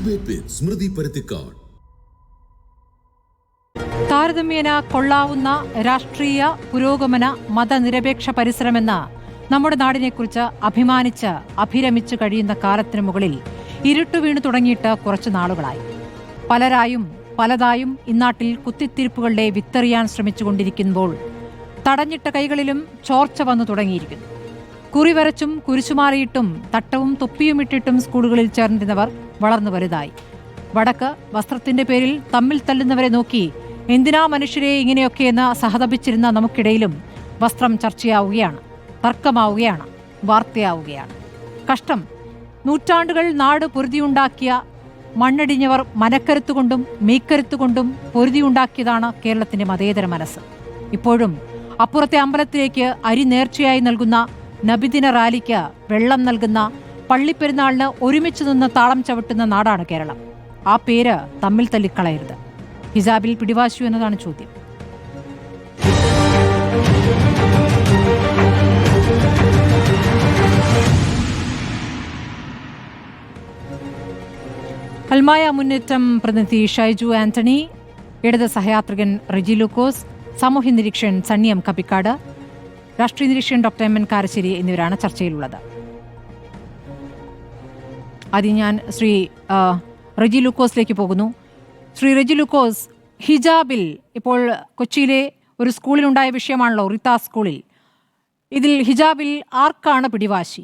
Debate with Smrithi Paruthikad. താരതമ്യേന കൊള്ളാവുന്ന രാഷ്ട്രീയ പുരോഗമന മതനിരപേക്ഷ പരിസരമെന്ന് നമ്മുടെ നാടിനെക്കുറിച്ച് അഭിമാനിച്ച് അഭിരമിച്ചു കഴിയുന്ന കാലത്തിനു മുകളിൽ ഇരുട്ടു വീണു തുടങ്ങിയിട്ട് കുറച്ചു നാളുകളായി. പലതായും ഇന്നാട്ടിൽ കുത്തിത്തിരിപ്പുകളുടെ വിത്തെറിയാൻ ശ്രമിച്ചുകൊണ്ടിരിക്കുമ്പോൾ തടഞ്ഞിട്ട കൈകളിലും ചോർച്ച വന്നു തുടങ്ങിയിരിക്കുന്നു. കുറിവരച്ചും കുരിശുമാറിയിട്ടും തട്ടവും തൊപ്പിയുമിട്ടിട്ടും സ്കൂളുകളിൽ ചേർന്നിരുന്നവർ വളർന്നു വലുതായി. വടക്ക് വസ്ത്രത്തിന്റെ പേരിൽ തമ്മിൽ തല്ലുന്നവരെ നോക്കി എന്തിനാ മനുഷ്യരെ ഇങ്ങനെയൊക്കെയെന്ന് സഹതപിച്ചിരുന്ന നമുക്കിടയിലും വസ്ത്രം ചർച്ചയാവുകയാണ്, തർക്കമാവുകയാണ്, വാർത്തയാവുകയാണ്. കഷ്ടം. നൂറ്റാണ്ടുകൾ നാട് പൊരുതിയുണ്ടാക്കിയ മണ്ണടിഞ്ഞവർ മനക്കരുത്തുകൊണ്ടും മെയ്ക്കരുത്തുകൊണ്ടും പൊരുതിയുണ്ടാക്കിയതാണ് കേരളത്തിന്റെ മതേതര മനസ്സ്. ഇപ്പോഴും അപ്പുറത്തെ അമ്പലത്തിലേക്ക് അരി നേർച്ചയായി നൽകുന്ന, നബിദിന റാലിക്ക് വെള്ളം നൽകുന്ന, പള്ളിപ്പെരുന്നാളിന് ഒരുമിച്ച് നിന്ന് താളം ചവിട്ടുന്ന നാടാണ് കേരളം. ആ പേര് തമ്മിൽ തല്ലിക്കളയരുത്. ഹിജാബിൽ പിടിവാശു എന്നതാണ് ചോദ്യം. അൽമായ മുന്നേറ്റം പ്രതിനിധി ഷൈജു ആന്റണി, ഇടത് സഹയാത്രികൻ റിജി ലൂക്കോസ്, സാമൂഹ്യ നിരീക്ഷകൻ സണ്ണി എം കപ്പിക്കാട്, രാഷ്ട്രീയ നിരീക്ഷകൻ ഡോക്ടർ എം എൻ കാരശ്ശേരി എന്നിവരാണ് ചർച്ചയിലുള്ളത്. ആദ്യം ഞാൻ ശ്രീ റിജി ലൂക്കോസിലേക്ക് പോകുന്നു. ശ്രീ റിജി ലൂക്കോസ്, ഹിജാബിൽ ഇപ്പോൾ കൊച്ചിയിലെ ഒരു സ്കൂളിലുണ്ടായ വിഷയമാണല്ലോ, റിത്ത സ്കൂളിൽ. ഇതിൽ ഹിജാബിൽ ആർക്കാണ് പിടിവാശി?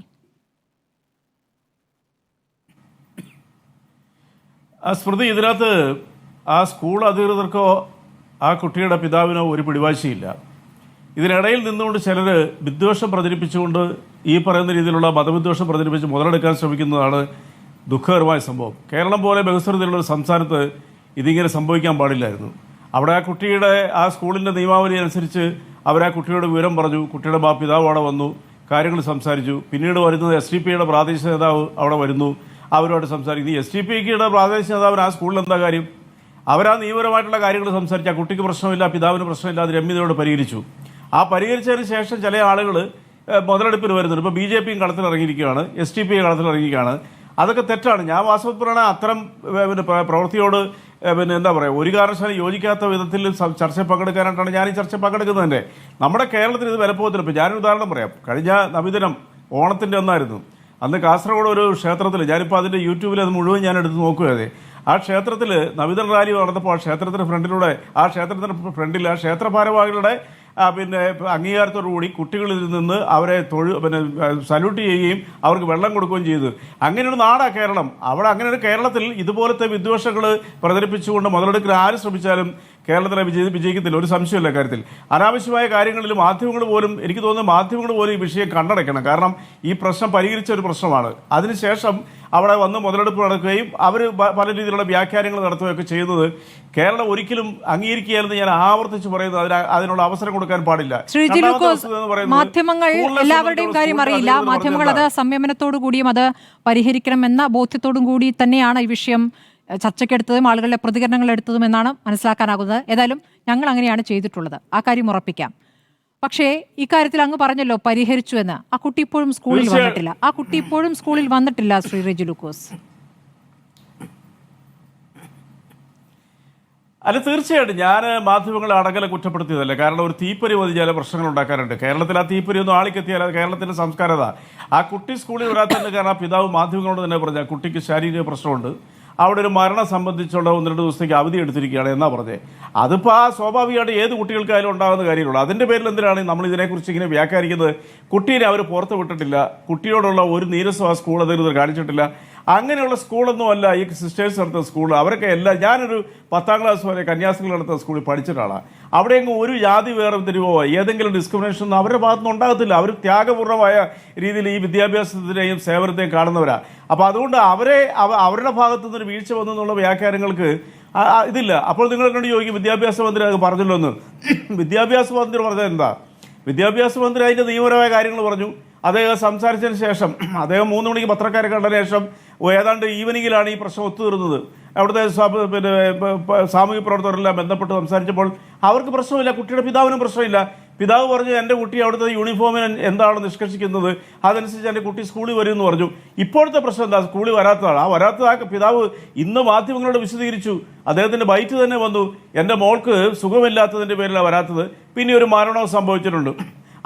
സ്മൃതി, ഇതിനകത്ത് ആ സ്കൂൾ അധികൃതർക്കോ ആ കുട്ടിയുടെ പിതാവിനോ ഒരു പിടിവാശിയില്ല. ഇതിനിടയിൽ നിന്നുകൊണ്ട് ചിലർ വിദ്വേഷം പ്രചരിപ്പിച്ചുകൊണ്ട് ഈ പറയുന്ന രീതിയിലുള്ള മതവിദ്വേഷം പ്രചരിപ്പിച്ച് മുതലെടുക്കാൻ ശ്രമിക്കുന്നതാണ് ദുഃഖകരമായ സംഭവം. കേരളം പോലെ ബഹുസ്വരതയുള്ള ഒരു സംസ്ഥാനത്ത് ഇതിങ്ങനെ സംഭവിക്കാൻ പാടില്ലായിരുന്നു. അവിടെ ആ കുട്ടിയുടെ ആ സ്കൂളിൻ്റെ നിയമാവലി അനുസരിച്ച് അവർ ആ കുട്ടിയോട് വിവരം പറഞ്ഞു. കുട്ടിയുടെ പിതാവ് അവിടെ വന്നു, കാര്യങ്ങൾ സംസാരിച്ചു. പിന്നീട് വരുന്നത് SDPIയുടെ പ്രാദേശിക നേതാവ് അവിടെ വരുന്നു, അവരുമായിട്ട് സംസാരിക്കുന്നു. SDPIയുടെ പ്രാദേശിക നേതാവിന് ആ സ്കൂളിൽ എന്താ കാര്യം? അവരാ നിയമപരമായിട്ടുള്ള കാര്യങ്ങൾ സംസാരിച്ചു. ആ കുട്ടിക്ക് പ്രശ്നമില്ല, പിതാവിന് പ്രശ്നമില്ല, അത് രമ്യതയോട് പരിഹരിച്ചു. ആ പരിഹരിച്ചതിന് ശേഷം ചില ആളുകൾ മുതലെടുപ്പിന് വരുന്നുണ്ട്. ഇപ്പോൾ BJPയും കളത്തിലിറങ്ങിയിരിക്കുകയാണ്, SDPI കളത്തിലിറങ്ങിയിരിക്കുകയാണ്. അതൊക്കെ തെറ്റാണ്. ഞാൻ വാസ്തവത്തിലാണ് അത്തരം പ്രവൃത്തിയോട് എന്താ പറയുക, ഒരു കാരണവശാലും യോജിക്കാത്ത വിധത്തിൽ ചർച്ചയിൽ പങ്കെടുക്കാനായിട്ടാണ് ഞാൻ ഈ ചർച്ചയിൽ പങ്കെടുക്കുന്നത് തന്നെ. നമ്മുടെ കേരളത്തിൽ ഇത് വിലപ്പോകത്തില്ല. ഇപ്പോൾ ഞാനൊരു ഉദാഹരണം പറയാം. കഴിഞ്ഞ നബിദിനം ഓണത്തിൻ്റെ ഒന്നായിരുന്നു. അന്ന് കാസർഗോഡ് ഒരു ക്ഷേത്രത്തിൽ, ഞാനിപ്പോൾ അതിൻ്റെ യൂട്യൂബിൽ അത് മുഴുവൻ ഞാൻ എടുത്ത് നോക്കുകയാണ്. ആ ക്ഷേത്രത്തിൽ നബിദിന റാലി നടന്നപ്പോൾ ആ ക്ഷേത്രത്തിന് ഫ്രണ്ടിൽ ആ ക്ഷേത്ര ഭാരവാഹികളുടെ അംഗീകാരത്തോടുകൂടി കുട്ടികളിൽ നിന്ന് അവരെ സല്യൂട്ട് ചെയ്യുകയും അവർക്ക് വെള്ളം കൊടുക്കുകയും ചെയ്തു. അങ്ങനെയൊരു നാടാണ് കേരളം. അവിടെ അങ്ങനെ ഒരു കേരളത്തിൽ ഇതുപോലത്തെ വിദ്വേഷങ്ങൾ പ്രചരിപ്പിച്ചുകൊണ്ട് മുതലെടുക്കാൻ ആര് ശ്രമിച്ചാലും കേരളത്തിലെ വിജയിക്കത്തില്ല, ഒരു സംശയമില്ല കാര്യത്തിൽ. അനാവശ്യമായ കാര്യങ്ങളിൽ എനിക്ക് തോന്നുന്നു മാധ്യമങ്ങൾ പോലും ഈ വിഷയം കണ്ടടയ്ക്കണം. കാരണം ഈ പ്രശ്നം പരിഹരിച്ച ഒരു പ്രശ്നമാണ്. അതിനുശേഷം അവിടെ വന്ന് മുതലെടുപ്പ് നടക്കുകയും അവർ പല രീതിയിലുള്ള വ്യാഖ്യാനങ്ങൾ നടത്തുകയൊക്കെ ചെയ്യുന്നത് കേരളം ഒരിക്കലും അംഗീകരിക്കുകയാണെന്ന് ഞാൻ ആവർത്തിച്ച് പറയുന്നത്. അതിനുള്ള അവസരം കൊടുക്കാൻ പാടില്ല. മാധ്യമങ്ങൾ എല്ലാവരുടെയും കാര്യം അറിയില്ല. മാധ്യമങ്ങൾ അത് സംയമനത്തോടു കൂടിയും അത് പരിഹരിക്കണമെന്ന ബോധ്യത്തോടും കൂടി തന്നെയാണ് ഈ വിഷയം ചർച്ചയ്ക്കെടുത്തതും ആളുകളുടെ പ്രതികരണങ്ങൾ എടുത്തതും എന്നാണ് മനസ്സിലാക്കാനാകുന്നത്. ഏതായാലും ഞങ്ങൾ അങ്ങനെയാണ് ചെയ്തിട്ടുള്ളത്, ആ കാര്യം ഉറപ്പിക്കാം. പക്ഷേ ഇക്കാര്യത്തിൽ അങ്ങ് പറഞ്ഞല്ലോ പരിഹരിച്ചു എന്ന്. ആ കുട്ടി ഇപ്പോഴും സ്കൂളിൽ വന്നിട്ടില്ല. ശ്രീ റിജി ലൂക്കോസ്, അല്ല, തീർച്ചയായിട്ടും ഞാൻ മാധ്യമങ്ങളെ അടങ്കലെ കുറ്റപ്പെടുത്തിയതല്ല. കാരണം ഒരു തീപ്പൊരി മതി ചില പ്രശ്നങ്ങൾ ഉണ്ടാക്കാറുണ്ട്. കേരളത്തിൽ ആ തീപ്പൊരി ഒന്നും ആളിക്കെത്തിയാൽ അത് കേരളത്തിൻ്റെ സംസ്കാരത. ആ കുട്ടി സ്കൂളിൽ വരാത്തതിൻ്റെ കാരണം ആ പിതാവ് മാധ്യമങ്ങളോട് തന്നെ പറഞ്ഞു, ആ കുട്ടിക്ക് ശാരീരിക പ്രശ്നമുണ്ട്, അവിടെ ഒരു മരണം സംബന്ധിച്ചുള്ള 1-2 ദിവസത്തേക്ക് അവധി എടുത്തിരിക്കുകയാണ് എന്നാ പറഞ്ഞത്. അതിപ്പോൾ ആ സ്വാഭാവികമായിട്ട് ഏത് കുട്ടികൾക്കായാലും ഉണ്ടാകുന്ന കാര്യമുള്ളൂ. അതിൻ്റെ പേരിൽ എന്തിനാണ് നമ്മൾ ഇതിനെക്കുറിച്ച് ഇങ്ങനെ വ്യാഖ്യാനിക്കുന്നത്? കുട്ടീനെ അവർ പുറത്ത് വിട്ടിട്ടില്ല, കുട്ടിയോടുള്ള ഒരു നീരസം ആ സ്കൂൾ അധികൃതർ കാണിച്ചിട്ടില്ല. അങ്ങനെയുള്ള സ്കൂളൊന്നും അല്ല ഈ സിസ്റ്റേഴ്സ് നടത്തുന്ന സ്കൂൾ. അവരൊക്കെ എല്ലാം, ഞാനൊരു 10ാം ക്ലാസ് വരെ കന്യാസ്ത്രീകൾ നടത്തുന്ന സ്കൂളിൽ പഠിച്ചിട്ടാണ്. അവിടെയെങ്കിലും ഒരു ജാതി വേർതിരിവോ ഏതെങ്കിലും ഡിസ്ക്രിമിനേഷൻ ഒന്നും അവരുടെ ഭാഗത്തുനിന്ന് ഉണ്ടാകത്തില്ല. അവർ ത്യാഗപൂർണ്ണമായ രീതിയിൽ ഈ വിദ്യാഭ്യാസത്തിനെയും സേവനത്തെയും കാണുന്നവരാ. അപ്പോൾ അതുകൊണ്ട് അവരുടെ ഭാഗത്തു നിന്നൊരു വീഴ്ച വന്നു എന്നുള്ള വ്യാഖ്യാനങ്ങൾക്ക് ഇതില്ല. അപ്പോൾ നിങ്ങൾ എന്നോട് ചോദിക്കും വിദ്യാഭ്യാസ മന്ത്രി അത് പറഞ്ഞല്ലോ എന്ന്. വിദ്യാഭ്യാസ മന്ത്രി പറഞ്ഞത് എന്താ? വിദ്യാഭ്യാസ മന്ത്രി അതിൻ്റെ നിയമപരമായ കാര്യങ്ങൾ പറഞ്ഞു. അദ്ദേഹം സംസാരിച്ചതിന് ശേഷം അദ്ദേഹം 3 മണിക്ക് പത്രക്കാരെ കണ്ടതിന് ശേഷം ഏതാണ്ട് ഈവനിങ്ങിലാണ് ഈ പ്രശ്നം ഒത്തുതീർന്നത്. അവിടുത്തെ സാമൂഹ്യ പ്രവർത്തകരെല്ലാം ബന്ധപ്പെട്ട് സംസാരിച്ചപ്പോൾ അവർക്ക് പ്രശ്നമില്ല, കുട്ടിയുടെ പിതാവിനും പ്രശ്നമില്ല. പിതാവ് പറഞ്ഞു എൻ്റെ കുട്ടി അവിടുത്തെ യൂണിഫോമിന് എന്താണ് നിഷ്കർഷിക്കുന്നത് അതനുസരിച്ച് എൻ്റെ കുട്ടി സ്കൂളിൽ വരും എന്ന് പറഞ്ഞു. ഇപ്പോഴത്തെ പ്രശ്നം എന്താ? സ്കൂളിൽ വരാത്തതാണ്. ആ വരാത്തതാ പിതാവ് ഇന്ന് മാധ്യമങ്ങളോട് വിശദീകരിച്ചു. അദ്ദേഹത്തിൻ്റെ ബൈറ്റ് തന്നെ വന്നു, എൻ്റെ മോൾക്ക് സുഖമില്ലാത്തതിൻ്റെ പേരിലാണ് വരാത്തത്, പിന്നെ ഒരു മരണവും സംഭവിച്ചിട്ടുണ്ട്.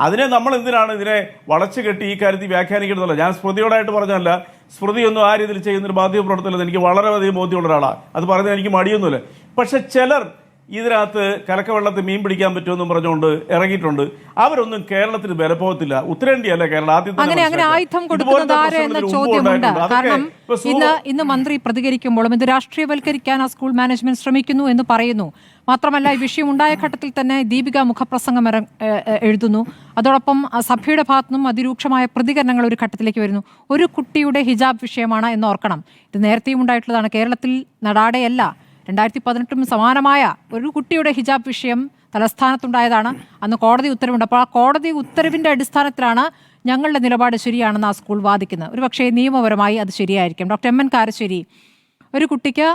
അതിനെ നമ്മൾ എന്തിനാണ് ഇതിനെ വളച്ചു കെട്ടി ഈ കാര്യത്തിൽ വ്യാഖ്യാനിക്കണമെന്നല്ല. ഞാൻ സ്മൃതിയോടായിട്ട് പറഞ്ഞല്ല, സ്മൃതിയൊന്നും ആ രീതിയിൽ ചെയ്യുന്നൊരു മാധ്യമപ്രവർത്തനം എനിക്ക് വളരെയധികം ബോധ്യമുള്ള ഒരാളാണ്. അത് പറഞ്ഞാൽ എനിക്ക് മടിയൊന്നുമില്ല. പക്ഷെ ചിലർ ഇതിനകത്ത് കലക്കവെള്ളത്തിൽ മീൻ പിടിക്കാൻ പറ്റുമെന്നും പറഞ്ഞുകൊണ്ട് ഇറങ്ങിയിട്ടുണ്ട്. അവരൊന്നും കേരളത്തിന് ബലപ്പോകത്തില്ല. ഉത്തരേന്ത്യയല്ല കേരളം. അങ്ങനെ ആയുധം കൊടുക്കുന്നത് ആര് എന്ന ചോദ്യമുണ്ട്. കാരണം ഇന്ന് മന്ത്രി പ്രതികരിക്കുമ്പോഴും ഇത് രാഷ്ട്രീയവൽക്കരിക്കാൻ ആ സ്കൂൾ മാനേജ്മെന്റ് ശ്രമിക്കുന്നു എന്ന് പറയുന്നു. മാത്രമല്ല, ഈ വിഷയം ഉണ്ടായ ഘട്ടത്തിൽ തന്നെ ദീപിക മുഖപ്രസംഗം എഴുതുന്നു. അതോടൊപ്പം സഭയുടെ ഭാഗത്തുനിന്നും അതിരൂക്ഷമായ പ്രതികരണങ്ങൾ ഒരു ഘട്ടത്തിലേക്ക് വരുന്നു. ഒരു കുട്ടിയുടെ ഹിജാബ് വിഷയമാണ് എന്ന് ഓർക്കണം. ഇത് നേരത്തെയും ഉണ്ടായിട്ടുള്ളതാണ്. കേരളത്തിൽ നടാടെയല്ല, 2018 സമാനമായ ഒരു കുട്ടിയുടെ ഹിജാബ് വിഷയം തലസ്ഥാനത്തുണ്ടായതാണ്. അന്ന് കോടതി ഉത്തരവുണ്ട്. അപ്പോൾ ആ കോടതി ഉത്തരവിൻ്റെ അടിസ്ഥാനത്തിലാണ് ഞങ്ങളുടെ നിലപാട് ശരിയാണെന്ന് ആ സ്കൂൾ വാദിക്കുന്നത്. ഒരു പക്ഷേ നിയമപരമായി അത് ശരിയായിരിക്കും. ഡോക്ടർ എം എൻ കാരശ്ശേരി, ഒരു കുട്ടിക്ക്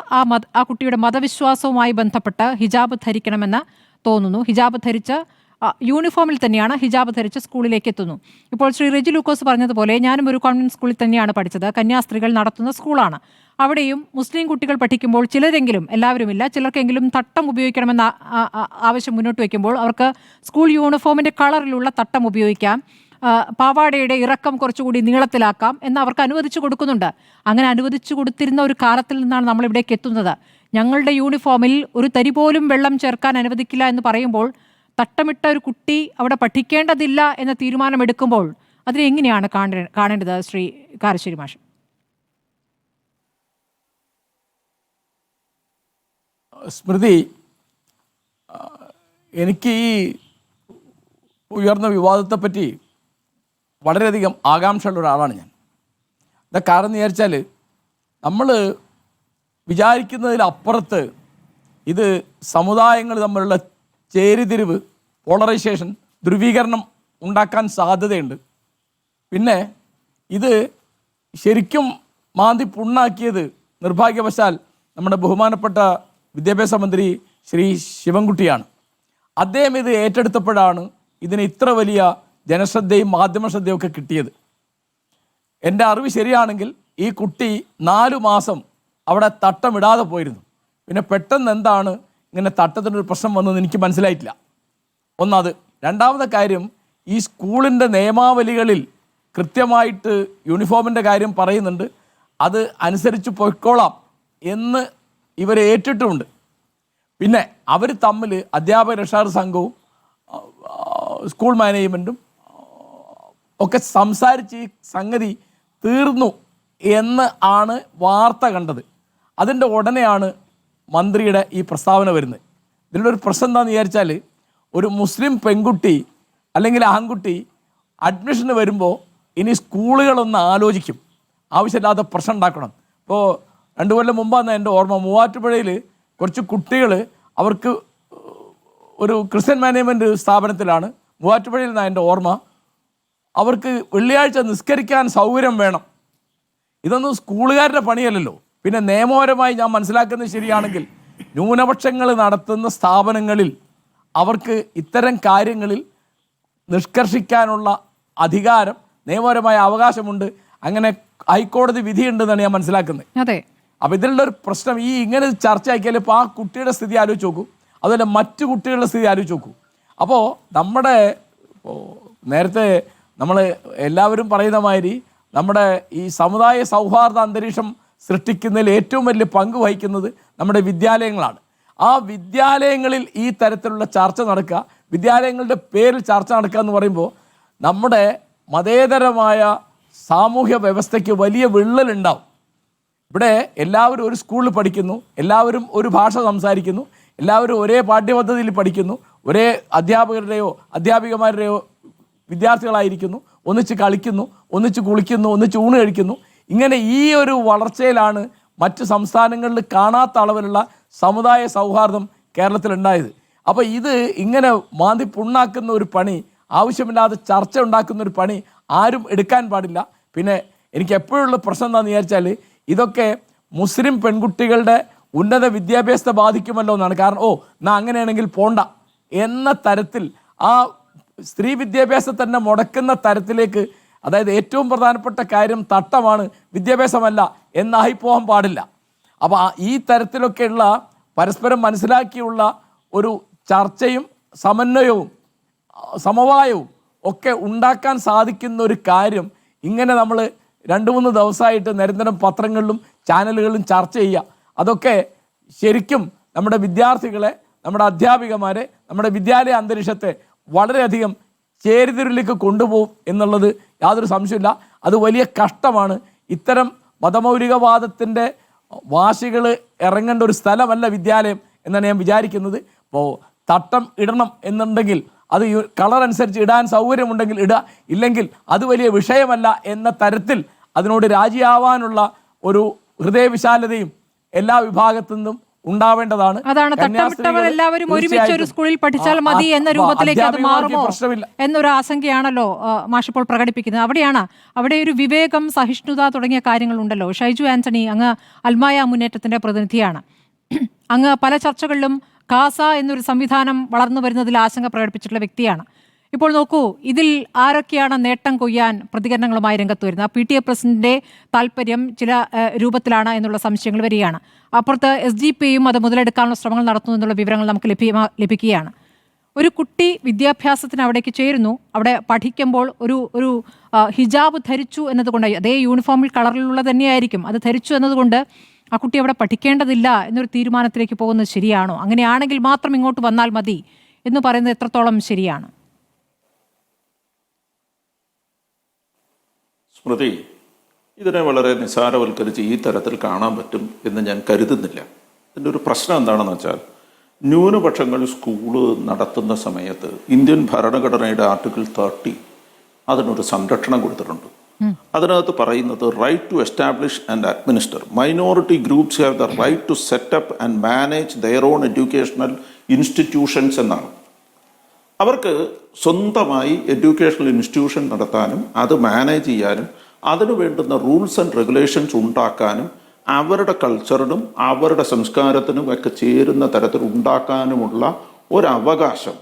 ആ കുട്ടിയുടെ മതവിശ്വാസവുമായി ബന്ധപ്പെട്ട് ഹിജാബ് ധരിക്കണമെന്ന് തോന്നുന്നു. ഹിജാബ് ധരിച്ച് യൂണിഫോമിൽ തന്നെയാണ് ഹിജാബ് ധരിച്ച് സ്കൂളിലേക്ക് എത്തുന്നു. ഇപ്പോൾ ശ്രീ റെജി ലൂക്കോസ് പറഞ്ഞതുപോലെ ഞാനും ഒരു കോൺവെന്റ് സ്കൂളിൽ തന്നെയാണ് പഠിച്ചത്. കന്യാസ്ത്രീകൾ നടത്തുന്ന സ്കൂളാണ്. അവിടെയും മുസ്ലിം കുട്ടികൾ പഠിക്കുമ്പോൾ ചിലരെങ്കിലും, എല്ലാവരുമില്ല, ചിലർക്കെങ്കിലും തട്ടം ഉപയോഗിക്കണമെന്ന ആവശ്യം മുന്നോട്ട് വയ്ക്കുമ്പോൾ അവർക്ക് സ്കൂൾ യൂണിഫോമിൻ്റെ കളറിലുള്ള തട്ടം ഉപയോഗിക്കാം, പാവാടയുടെ ഇറക്കം കുറച്ചുകൂടി നീളത്തിലാക്കാം എന്ന് അവർക്ക് അനുവദിച്ചു കൊടുക്കുന്നുണ്ട്. അങ്ങനെ അനുവദിച്ചു കൊടുത്തിരുന്ന ഒരു കാലത്തിൽ നിന്നാണ് നമ്മളിവിടേക്ക് എത്തുന്നത്. ഞങ്ങളുടെ യൂണിഫോമിൽ ഒരു തരി പോലും വെള്ളം ചേർക്കാൻ അനുവദിക്കില്ല എന്ന് പറയുമ്പോൾ തട്ടമിട്ട ഒരു കുട്ടി അവിടെ പഠിക്കേണ്ടതില്ല എന്ന തീരുമാനമെടുക്കുമ്പോൾ അതിനെ എങ്ങനെയാണ് കാണേണ്ടത് ശ്രീ കാരശ്ശേരി മാഷ്? സ്മൃതി, എനിക്ക് ഈ ഉയർന്ന വിവാദത്തെപ്പറ്റി വളരെയധികം ആകാംക്ഷയുള്ള ഒരാളാണ് ഞാൻ. എന്താ കാരണം എന്ന് വിചാരിച്ചാൽ, നമ്മൾ വിചാരിക്കുന്നതിലപ്പുറത്ത് ഇത് സമുദായങ്ങൾ തമ്മിലുള്ള ചേരിതിരിവ്, പോളറൈസേഷൻ, ധ്രുവീകരണം ഉണ്ടാക്കാൻ സാധ്യതയുണ്ട്. പിന്നെ ഇത് ശരിക്കും മാന്തി പുണ്ണാക്കിയത് നിർഭാഗ്യവശാൽ നമ്മുടെ ബഹുമാനപ്പെട്ട വിദ്യാഭ്യാസ മന്ത്രി ശ്രീ ശിവൻകുട്ടിയാണ്. അദ്ദേഹം ഇത് ഏറ്റെടുത്തപ്പോഴാണ് ഇതിന് ഇത്ര വലിയ ജനശ്രദ്ധയും മാധ്യമശ്രദ്ധയും ഒക്കെ കിട്ടിയത്. എൻ്റെ അറിവ് ശരിയാണെങ്കിൽ ഈ കുട്ടി 4 മാസം അവിടെ തട്ടമിടാതെ പോയിരുന്നു. പിന്നെ പെട്ടെന്ന് എന്താണ് ഇങ്ങനെ തട്ടത്തിനൊരു പ്രശ്നം വന്നതെന്ന് എനിക്ക് മനസ്സിലായിട്ടില്ല. ഒന്നത്. രണ്ടാമത്തെ കാര്യം, ഈ സ്കൂളിൻ്റെ നിയമാവലികളിൽ കൃത്യമായിട്ട് യൂണിഫോമിൻ്റെ കാര്യം പറയുന്നുണ്ട്. അത് അനുസരിച്ച് പൊയ്ക്കോളാം എന്ന് ഇവർ ഏറ്റിട്ടുമുണ്ട്. പിന്നെ അവർ തമ്മിൽ അധ്യാപക രക്ഷാകർ സംഘവും സ്കൂൾ മാനേജ്മെൻറ്റും ഒക്കെ സംസാരിച്ച് ഈ സംഗതി തീർന്നു എന്ന് ആണ് വാർത്ത കണ്ടത്. അതിൻ്റെ ഉടനെയാണ് മന്ത്രിയുടെ ഈ പ്രസ്താവന വരുന്നത്. ഇതിലൊരു പ്രശ്നം എന്താണെന്ന് വിചാരിച്ചാൽ, ഒരു മുസ്ലിം പെൺകുട്ടി അല്ലെങ്കിൽ ആൺകുട്ടി അഡ്മിഷന് വരുമ്പോൾ ഇനി സ്കൂളുകളൊന്ന് ആലോചിക്കും, ആവശ്യമില്ലാത്ത പ്രശ്നം ഉണ്ടാക്കണം. ഇപ്പോൾ 2 കൊല്ലം മുമ്പാണ് എൻ്റെ ഓർമ്മ, മൂവാറ്റുപുഴയിൽ കുറച്ച് കുട്ടികൾ, അവർക്ക് ഒരു ക്രിസ്ത്യൻ മാനേജ്മെൻറ്റ് സ്ഥാപനത്തിലാണ്, മൂവാറ്റുപുഴയിൽ നിന്നാണ് എൻ്റെ ഓർമ്മ, അവർക്ക് വെള്ളിയാഴ്ച നിസ്കരിക്കാൻ സൗകര്യം വേണം. ഇതൊന്നും സ്കൂളുകാരുടെ പണിയല്ലല്ലോ. പിന്നെ നിയമപരമായി ഞാൻ മനസ്സിലാക്കുന്നത് ശരിയാണെങ്കിൽ ന്യൂനപക്ഷങ്ങൾ നടത്തുന്ന സ്ഥാപനങ്ങളിൽ അവർക്ക് ഇത്തരം കാര്യങ്ങളിൽ നിഷ്കർഷിക്കാനുള്ള അധികാരം, നിയമപരമായ അവകാശമുണ്ട്. അങ്ങനെ ഹൈക്കോടതി വിധിയുണ്ടെന്നാണ് ഞാൻ മനസ്സിലാക്കുന്നത്. അതെ. അപ്പോൾ ഇതിലുള്ള ഒരു പ്രശ്നം, ഈ ഇങ്ങനെ ചർച്ചയാക്കിയാൽ ഇപ്പോൾ ആ കുട്ടിയുടെ സ്ഥിതി ആലോചിച്ച് നോക്കൂ, അതുപോലെ മറ്റു കുട്ടികളുടെ സ്ഥിതി ആലോചിച്ച് നോക്കൂ. അപ്പോൾ നമ്മുടെ നേരത്തെ നമ്മൾ എല്ലാവരും പറയുന്ന മാതിരി നമ്മുടെ ഈ സമുദായ സൗഹാർദ്ദ അന്തരീക്ഷം സൃഷ്ടിക്കുന്നതിൽ ഏറ്റവും വലിയ പങ്ക് വഹിക്കുന്നത് നമ്മുടെ വിദ്യാലയങ്ങളാണ്. ആ വിദ്യാലയങ്ങളിൽ ഈ തരത്തിലുള്ള ചർച്ച നടക്കുക, വിദ്യാലയങ്ങളുടെ പേരിൽ ചർച്ച നടക്കുക എന്ന് പറയുമ്പോൾ നമ്മുടെ മതേതരമായ സാമൂഹ്യ വ്യവസ്ഥയ്ക്ക് വലിയ വിള്ളലുണ്ടാവും. ഇവിടെ എല്ലാവരും ഒരു സ്കൂളിൽ പഠിക്കുന്നു, എല്ലാവരും ഒരു ഭാഷ സംസാരിക്കുന്നു, എല്ലാവരും ഒരേ പാഠ്യപദ്ധതിയിൽ പഠിക്കുന്നു, ഒരേ അധ്യാപകരുടെയോ അധ്യാപികമാരുടെയോ വിദ്യാർത്ഥികളായിരിക്കുന്നു, ഒന്നിച്ച് കളിക്കുന്നു, ഒന്നിച്ച് കുളിക്കുന്നു, ഒന്നിച്ച് ഊണ് കഴിക്കുന്നു. ഇങ്ങനെ ഈ ഒരു വളർച്ചയിലാണ് മറ്റ് സംസ്ഥാനങ്ങളിൽ കാണാത്ത അളവിലുള്ള സമുദായ സൗഹാർദ്ദം കേരളത്തിലുണ്ടായത്. അപ്പോൾ ഇത് ഇങ്ങനെ മാന്തി പുണ്ണാക്കുന്ന ഒരു പണി, ആവശ്യമില്ലാതെ ചർച്ച ഉണ്ടാക്കുന്ന ഒരു പണി ആരും എടുക്കാൻ പാടില്ല. പിന്നെ എനിക്ക് എപ്പോഴുള്ള പ്രശ്നം എന്താണെന്ന് വിചാരിച്ചാൽ, ഇതൊക്കെ മുസ്ലിം പെൺകുട്ടികളുടെ ഉന്നത വിദ്യാഭ്യാസത്തെ ബാധിക്കുമല്ലോ എന്നാണ്. കാരണം അങ്ങനെയാണെങ്കിൽ പോണ്ട എന്ന തരത്തിൽ ആ സ്ത്രീ വിദ്യാഭ്യാസം തന്നെ മുടക്കുന്ന തരത്തിലേക്ക്, അതായത് ഏറ്റവും പ്രധാനപ്പെട്ട കാര്യം തട്ടമാണ്, വിദ്യാഭ്യാസമല്ല എന്നായി പോകാൻ പാടില്ല. അപ്പോൾ ഈ തരത്തിലൊക്കെയുള്ള പരസ്പരം മനസ്സിലാക്കിയുള്ള ഒരു ചർച്ചയും സമന്വയവും സമവായവും ഒക്കെ ഉണ്ടാക്കാൻ സാധിക്കുന്ന ഒരു കാര്യം ഇങ്ങനെ നമ്മൾ 2-3 ദിവസമായിട്ട് നിരന്തരം പത്രങ്ങളിലും ചാനലുകളിലും ചർച്ച ചെയ്യുക, അതൊക്കെ ശരിക്കും നമ്മുടെ വിദ്യാർത്ഥികളെ, നമ്മുടെ അധ്യാപികമാരെ, നമ്മുടെ വിദ്യാലയ അന്തരീക്ഷത്തെ വളരെയധികം ചേരിതിരിലേക്ക് കൊണ്ടുപോകും എന്നുള്ളത് യാതൊരു സംശയമില്ല. അത് വലിയ കഷ്ടമാണ്. ഇത്തരം മതമൗലികവാദത്തിൻ്റെ വാശികൾ ഇറങ്ങേണ്ട ഒരു സ്ഥലമല്ല വിദ്യാലയം എന്നാണ് ഞാൻ വിചാരിക്കുന്നത്. അപ്പോൾ തട്ടം ഇടണം എന്നുണ്ടെങ്കിൽ അത് കളർ അനുസരിച്ച് ഇടാൻ സൗകര്യമുണ്ടെങ്കിൽ ഇടുക, ഇല്ലെങ്കിൽ അത് വലിയ വിഷയമല്ല എന്ന തരത്തിൽ അതിനോട് രാജിയാവാനുള്ള ഒരു ഹൃദയവിശാലതയും എല്ലാ വിഭാഗത്തു നിന്നും ഉണ്ടാവേണ്ടതാണ്. അതാണ് തട്ടമിട്ടവർ എല്ലാവരും ഒരുമിച്ച് ഒരു സ്കൂളിൽ പഠിച്ചാൽ മതി എന്ന രൂപത്തിലേക്ക് അത് മാറുമോ എന്നൊരു ആശങ്കയാണല്ലോ മാഷിപ്പോൾ പ്രകടിപ്പിക്കുന്നത്. അവിടെ ഒരു വിവേകം, സഹിഷ്ണുത തുടങ്ങിയ കാര്യങ്ങളുണ്ടല്ലോ. ഷൈജു ആന്റണി, അങ്ങ് അൽമായ മുന്നേറ്റത്തിന്റെ പ്രതിനിധിയാണ്. അങ്ങ് പല ചർച്ചകളിലും കാസ എന്നൊരു സംവിധാനം വളർന്നു വരുന്നതിൽ ആശങ്ക പ്രകടിപ്പിച്ചിട്ടുള്ള വ്യക്തിയാണ്. ഇപ്പോൾ നോക്കൂ, ഇതിൽ ആരൊക്കെയാണ് നേട്ടം കൊയ്യാൻ പ്രതികരണങ്ങളുമായി രംഗത്ത് വരുന്നത്? PTA പ്രസിഡന്റിന്റെ താല്പര്യം ചില രൂപത്തിലാണ് എന്നുള്ള സംശയങ്ങൾ വരികയാണ്. അപ്പുറത്ത് SDPയും അത് മുതലെടുക്കാനുള്ള ശ്രമങ്ങൾ നടത്തുന്നു എന്നുള്ള വിവരങ്ങൾ നമുക്ക് ലഭിക്കുകയാണ്. ഒരു കുട്ടി വിദ്യാഭ്യാസത്തിന് അവിടേക്ക് ചേരുന്നു, അവിടെ പഠിക്കുമ്പോൾ ഒരു ഹിജാബ് ധരിച്ചു എന്നതുകൊണ്ട്, അതേ യൂണിഫോമിൽ കളറിലുള്ള തന്നെയായിരിക്കും, അത് ധരിച്ചു എന്നതുകൊണ്ട് ആ കുട്ടി അവിടെ പഠിക്കേണ്ടതില്ല എന്നൊരു തീരുമാനത്തിലേക്ക് പോകുന്നത് ശരിയാണോ? അങ്ങനെയാണെങ്കിൽ മാത്രം ഇങ്ങോട്ട് വന്നാൽ മതി എന്ന് പറയുന്നത് എത്രത്തോളം ശരിയാണ്? സ്മൃതി, ഇതിനെ വളരെ നിസ്സാരവൽക്കരിച്ച് ഈ തരത്തിൽ കാണാൻ പറ്റും എന്ന് ഞാൻ കരുതുന്നില്ല. ഇതിൻ്റെ ഒരു പ്രശ്നം എന്താണെന്ന് വെച്ചാൽ, ന്യൂനപക്ഷങ്ങൾ സ്കൂള് നടത്തുന്ന സമയത്ത് ഇന്ത്യൻ ഭരണഘടനയുടെ ആർട്ടിക്കിൾ 30 അതിനൊരു സംരക്ഷണം കൊടുത്തിട്ടുണ്ട്. അതിനകത്ത് പറയുന്നത് right to establish and administer minority groups have the right to set up and manage their own educational institutions എന്നാണ്. അവർക്ക് സ്വന്തമായി എഡ്യൂക്കേഷണൽ ഇൻസ്റ്റിറ്റ്യൂഷൻ നടത്താനും അത് മാനേജ് ചെയ്യാനും അതിനു വേണ്ടുന്ന റൂൾസ് ആൻഡ് റെഗുലേഷൻസ് ഉണ്ടാക്കാനും അവരുടെ കൾച്ചറിനും അവരുടെ സംസ്കാരത്തിനും ഒക്കെ ചേരുന്ന തരത്തിൽ ഉണ്ടാക്കാനുമുള്ള ഒരവകാശം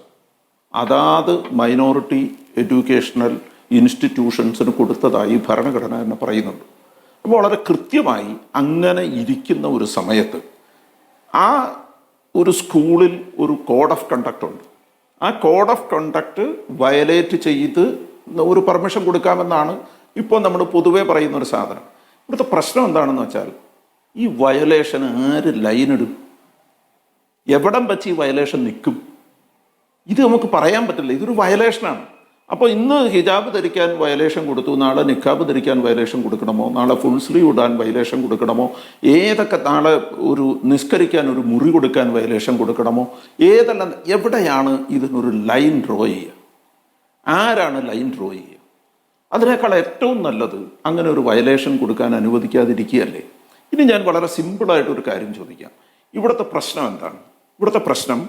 അതാത് മൈനോറിറ്റി എഡ്യൂക്കേഷണൽ ഇൻസ്റ്റിറ്റ്യൂഷൻസിന് കൊടുത്തതായി ഭരണഘടന എന്ന് പറയുന്നുണ്ട്. അപ്പോൾ വളരെ കൃത്യമായി അങ്ങനെ ഇരിക്കുന്ന ഒരു സമയത്ത് ആ ഒരു സ്കൂളിൽ ഒരു കോഡ് ഓഫ് കണ്ടക്ട് ഉണ്ട്. ആ കോഡ് ഓഫ് കണ്ടക്ട് വയലേറ്റ് ചെയ്ത് ഒരു പെർമിഷൻ കൊടുക്കാമെന്നാണ് ഇപ്പോൾ നമ്മൾ പൊതുവേ പറയുന്ന ഒരു സാധനം. ഇവിടുത്തെ പ്രശ്നം എന്താണെന്ന് വെച്ചാൽ, ഈ വയലേഷൻ ആര് ലൈനിടും? എവിടം വെച്ച് ഈ വയലേഷൻ നിൽക്കും? ഇത് നമുക്ക് പറയാൻ പറ്റില്ല. ഇതൊരു വയലേഷനാണ്. അപ്പോൾ ഇന്ന് ഹിജാബ് ധരിക്കാൻ വയലേഷൻ കൊടുത്തു, നാളെ നിക്കാബ് ധരിക്കാൻ വയലേഷൻ കൊടുക്കണമോ, നാളെ ഫുൾ സ്ലീവ് ഇടാൻ വയലേഷൻ കൊടുക്കണമോ, ഏതൊക്കെ നാളെ ഒരു നിസ്കരിക്കാൻ ഒരു മുറി കൊടുക്കാൻ വയലേഷൻ കൊടുക്കണമോ, ഏതെല്ലാം എവിടെയാണ് ഇതിനൊരു ലൈൻ ഡ്രോ ചെയ്യുക? ആരാണ് ലൈൻ ഡ്രോ ചെയ്യുക? അതിനേക്കാൾ ഏറ്റവും നല്ലത് അങ്ങനെ ഒരു വയലേഷൻ കൊടുക്കാൻ അനുവദിക്കാതിരിക്കുകയല്ലേ. ഇനി ഞാൻ വളരെ സിമ്പിളായിട്ടൊരു കാര്യം ചോദിക്കാം. ഇവിടുത്തെ പ്രശ്നം എന്താണ്? ഇവിടുത്തെ പ്രശ്നം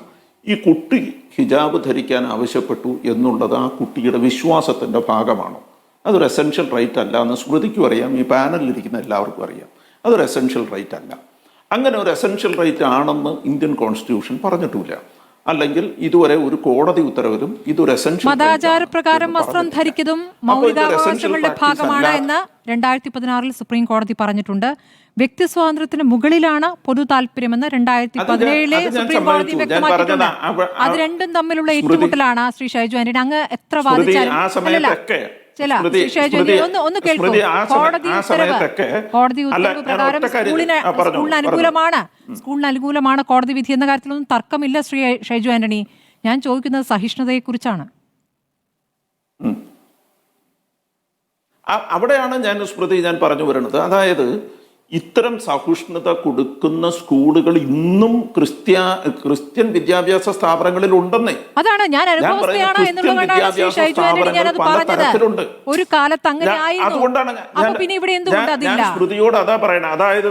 ഈ കുട്ടി ഹിജാബ് ധരിക്കാൻ ആവശ്യപ്പെട്ടു എന്നുള്ളത് ആ കുട്ടിയുടെ വിശ്വാസത്തിൻ്റെ ഭാഗമാണോ? അതൊരു എസെൻഷ്യൽ റൈറ്റ് അല്ല എന്ന് സ്മൃതിക്കും അറിയാം, ഈ പാനലിലിരിക്കുന്ന എല്ലാവർക്കും അറിയാം. അതൊരു എസെൻഷ്യൽ റൈറ്റ് അല്ല. അങ്ങനെ ഒരു എസെൻഷ്യൽ റൈറ്റ് ആണെന്ന് ഇന്ത്യൻ കോൺസ്റ്റിറ്റ്യൂഷൻ പറഞ്ഞിട്ടില്ല. അല്ലെങ്കിൽ ഇതുവരെ ഒരു കോടതി ഉത്തരവിലും ഇതൊരു എസെൻഷ്യൽ മതാചാരപ്രകാരം വസ്ത്രം ധരിക്കുന്നതും മൗലികാവകാശങ്ങളുടെ ഭാഗമാണ് എന്ന് 2016 സുപ്രീം കോടതി പറഞ്ഞിട്ടുണ്ട്. വ്യക്തി സ്വാതന്ത്ര്യത്തിന് മുകളിലാണ് പൊതു താല്പര്യമെന്ന് 2017 സുപ്രീം കോടതി വ്യക്തമാക്കിയിട്ടുണ്ട്. അത് രണ്ടും തമ്മിലുള്ള ഏറ്റുമുട്ടലാണ് ശ്രീ ഷൈജു ആന്റണി. അങ്ങ് എത്ര വാദിച്ചാലും കോടതി ഉത്തരവ് പ്രകാരം സ്കൂളിന് അനുകൂലമാണ് കോടതി വിധി എന്ന കാര്യത്തിലൊന്നും തർക്കമില്ല ശ്രീ ഷൈജു ആന്റണി. ഞാൻ ചോദിക്കുന്നത് സഹിഷ്ണുതയെ കുറിച്ചാണ്. അവിടെയാണ് ഞാൻ പറഞ്ഞു വരുന്നത്. അതായത് ഇത്തരം സഹിഷ്ണുത കൊടുക്കുന്ന സ്കൂളുകൾ ഇന്നും ക്രിസ്ത്യൻ വിദ്യാഭ്യാസ സ്ഥാപനങ്ങളിൽ ഉണ്ടെന്നേ. അതാണ് ഞാൻ ഒരു കാലത്ത് അങ്ങനെ ഞാൻ സ്മൃതിയോട് അതാ പറയണേ. അതായത്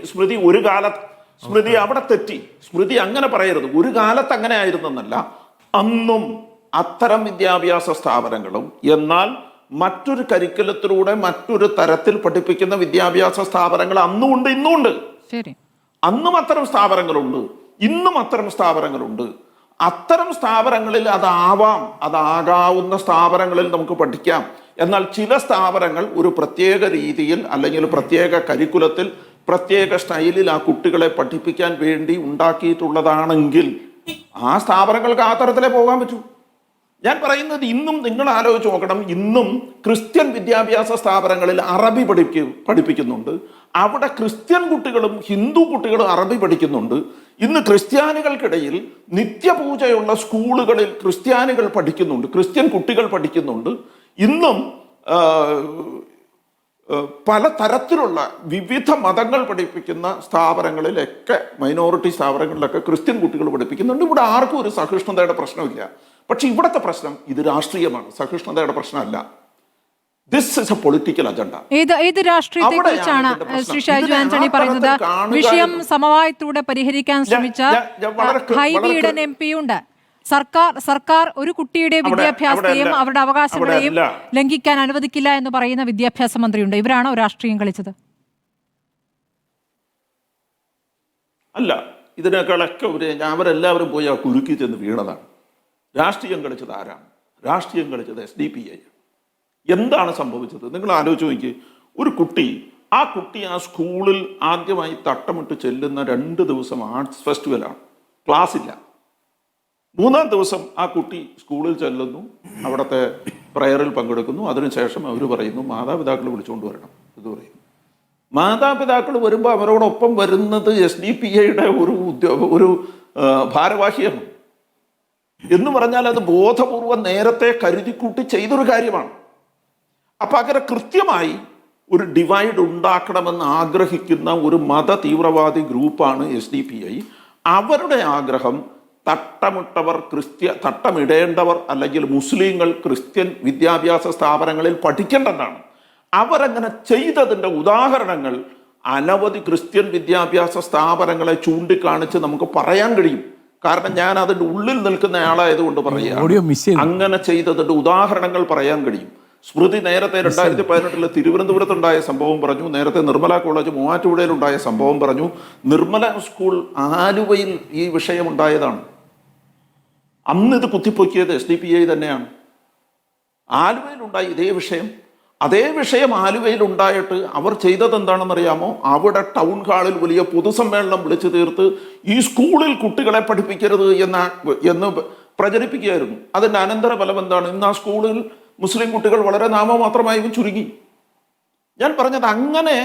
സ്മൃതി ഒരു കാലത്ത് സ്മൃതി അവിടെ തെറ്റി. സ്മൃതി അങ്ങനെ പറയരുത്. ഒരു കാലത്ത് അങ്ങനെ ആയിരുന്നെന്നല്ല, അന്നും അത്തരം വിദ്യാഭ്യാസ സ്ഥാപനങ്ങളും എന്നാൽ മറ്റൊരു കരിക്കുലത്തിലൂടെ മറ്റൊരു തരത്തിൽ പഠിപ്പിക്കുന്ന വിദ്യാഭ്യാസ സ്ഥാപനങ്ങൾ അന്നും ഉണ്ട്, ഇന്നും ഉണ്ട്. അന്നും അത്തരം സ്ഥാപനങ്ങളുണ്ട്, ഇന്നും അത്തരം സ്ഥാപനങ്ങളുണ്ട്. അത്തരം സ്ഥാപനങ്ങളിൽ അതാകാവുന്ന സ്ഥാപനങ്ങളിൽ നമുക്ക് പഠിക്കാം. എന്നാൽ ചില സ്ഥാപനങ്ങൾ ഒരു പ്രത്യേക രീതിയിൽ അല്ലെങ്കിൽ പ്രത്യേക കരിക്കുലത്തിൽ പ്രത്യേക സ്റ്റൈലിൽ ആ കുട്ടികളെ പഠിപ്പിക്കാൻ വേണ്ടി ഉണ്ടാക്കിയിട്ടുള്ളതാണെങ്കിൽ ആ സ്ഥാപനങ്ങൾക്ക് ആ തരത്തിലേ പോകാൻ പറ്റൂ. ഞാൻ പറയുന്നത് ഇന്നും നിങ്ങൾ ആലോചിച്ച് നോക്കണം, ഇന്നും ക്രിസ്ത്യൻ വിദ്യാഭ്യാസ സ്ഥാപനങ്ങളിൽ അറബി പഠിപ്പിക്കുന്നുണ്ട്. അവിടെ ക്രിസ്ത്യൻ കുട്ടികളും ഹിന്ദു കുട്ടികളും അറബി പഠിക്കുന്നുണ്ട്. ഇന്ന് ക്രിസ്ത്യാനികൾക്കിടയിൽ നിത്യപൂജയുള്ള സ്കൂളുകളിൽ ക്രിസ്ത്യാനികൾ പഠിക്കുന്നുണ്ട്, ക്രിസ്ത്യൻ കുട്ടികൾ പഠിക്കുന്നുണ്ട്. ഇന്നും പല തരത്തിലുള്ള വിവിധ മതങ്ങൾ പഠിപ്പിക്കുന്ന സ്ഥാപനങ്ങളിലൊക്കെ, മൈനോറിറ്റി സ്ഥാപനങ്ങളിലൊക്കെ ക്രിസ്ത്യൻ കുട്ടികൾ പഠിപ്പിക്കുന്നുണ്ട്. ഇവിടെ ആർക്കും ഒരു സഹിഷ്ണുതയുടെ പ്രശ്നമില്ല. പക്ഷെ ഇവിടുത്തെ പ്രശ്നം ഇത് രാഷ്ട്രീയമാണ്, സഹിഷ്ണുതയുടെ പ്രശ്നമല്ല. This is A political agenda. ഏത് രാഷ്ട്രീയത്തെ കുറിച്ചാണ് ശ്രീ ഷൈജു ആന്റണി പറയുന്നത്? വിഷയം സമവായത്തിലൂടെ പരിഹരിക്കാൻ ശ്രമിച്ച ഹൈബി ഈഡൻ MP ഉണ്ട്. സർക്കാർ ഒരു കുട്ടിയുടെ വിദ്യാഭ്യാസത്തെയും അവരുടെ അവകാശങ്ങളെയും ലംഘിക്കാൻ അനുവദിക്കില്ല എന്ന് പറയുന്ന വിദ്യാഭ്യാസ മന്ത്രിയുണ്ട്. ഇവരാണോ രാഷ്ട്രീയം കളിച്ചത്? അല്ല, ഇതിനേക്കാളൊക്കെ അവരെല്ലാവരും പോയി ആ കുരുക്കി ചെന്ന് വീണതാണ്. രാഷ്ട്രീയം കളിച്ചത് ആരാണ്? രാഷ്ട്രീയം കളിച്ചത് SDPI. എന്താണ് സംഭവിച്ചത് നിങ്ങൾ ആലോചിച്ച് നോക്കി. ഒരു കുട്ടി ആ സ്കൂളിൽ ആദ്യമായി തട്ടമിട്ട് ചെല്ലുന്ന 2 ദിവസം ആർട്സ് ഫെസ്റ്റിവലാണ്, ക്ലാസ് ഇല്ല. 3-ാം ദിവസം ആ കുട്ടി സ്കൂളിൽ ചെല്ലുന്നു, അവിടുത്തെ പ്രയറിൽ പങ്കെടുക്കുന്നു. അതിനുശേഷം അവർ പറയുന്നു മാതാപിതാക്കൾ വിളിച്ചുകൊണ്ട് വരണം എന്ന് പറയുന്നു. മാതാപിതാക്കൾ വരുമ്പോൾ അവരോടൊപ്പം വരുന്നത് SDPIയുടെ ഒരു ഭാരവാഹിയാണ് എന്ന് പറഞ്ഞാൽ അത് ബോധപൂർവം നേരത്തെ കരുതിക്കൂട്ടി ചെയ്തൊരു കാര്യമാണ്. അപ്പൊ അങ്ങനെ കൃത്യമായി ഒരു ഡിവൈഡ് ഉണ്ടാക്കണമെന്ന് ആഗ്രഹിക്കുന്ന ഒരു മത തീവ്രവാദി ഗ്രൂപ്പാണ് SDPI. അവരുടെ ആഗ്രഹം തട്ടമിടേണ്ടവർ അല്ലെങ്കിൽ മുസ്ലിങ്ങൾ ക്രിസ്ത്യൻ വിദ്യാഭ്യാസ സ്ഥാപനങ്ങളിൽ പഠിക്കേണ്ടതാണ്. അവരങ്ങനെ ചെയ്തതിൻ്റെ ഉദാഹരണങ്ങൾ അനവധി ക്രിസ്ത്യൻ വിദ്യാഭ്യാസ സ്ഥാപനങ്ങളെ ചൂണ്ടിക്കാണിച്ച് നമുക്ക് പറയാൻ കഴിയും. കാരണം ഞാൻ അതിൻ്റെ ഉള്ളിൽ നിൽക്കുന്ന ആളായതുകൊണ്ട് പറയാം, അങ്ങനെ ചെയ്തതിൻ്റെ ഉദാഹരണങ്ങൾ പറയാൻ കഴിയും. സ്മൃതി നേരത്തെ 2018 തിരുവനന്തപുരത്തുണ്ടായ സംഭവം പറഞ്ഞു, നേരത്തെ നിർമ്മല കോളേജ് മൂവാറ്റുപുഴയിലുണ്ടായ സംഭവം പറഞ്ഞു, നിർമ്മല സ്കൂൾ ആലുവയിൽ ഈ വിഷയം ഉണ്ടായതാണ്. അന്ന് ഇത് കുത്തിപ്പൊക്കിയത് SDPI തന്നെയാണ്. ആലുവയിലുണ്ടായി അതേ വിഷയം ആലുവയിൽ ഉണ്ടായിട്ട് അവർ ചെയ്തത് എന്താണെന്നറിയാമോ? അവിടെ ടൗൺ ഹാളിൽ വലിയ പൊതുസമ്മേളനം വിളിച്ചു തീർത്ത് ഈ സ്കൂളിൽ കുട്ടികളെ പഠിപ്പിക്കരുത് എന്ന് പ്രചരിപ്പിക്കുകയായിരുന്നു. അതിൻ്റെ അനന്തരഫലം എന്താണ്? ഇന്ന് ആ സ്കൂളിൽ മുസ്ലിം കുട്ടികൾ വളരെ നാമമാത്രമായി ചുരുങ്ങി. ഞാൻ പറഞ്ഞത് അങ്ങനെ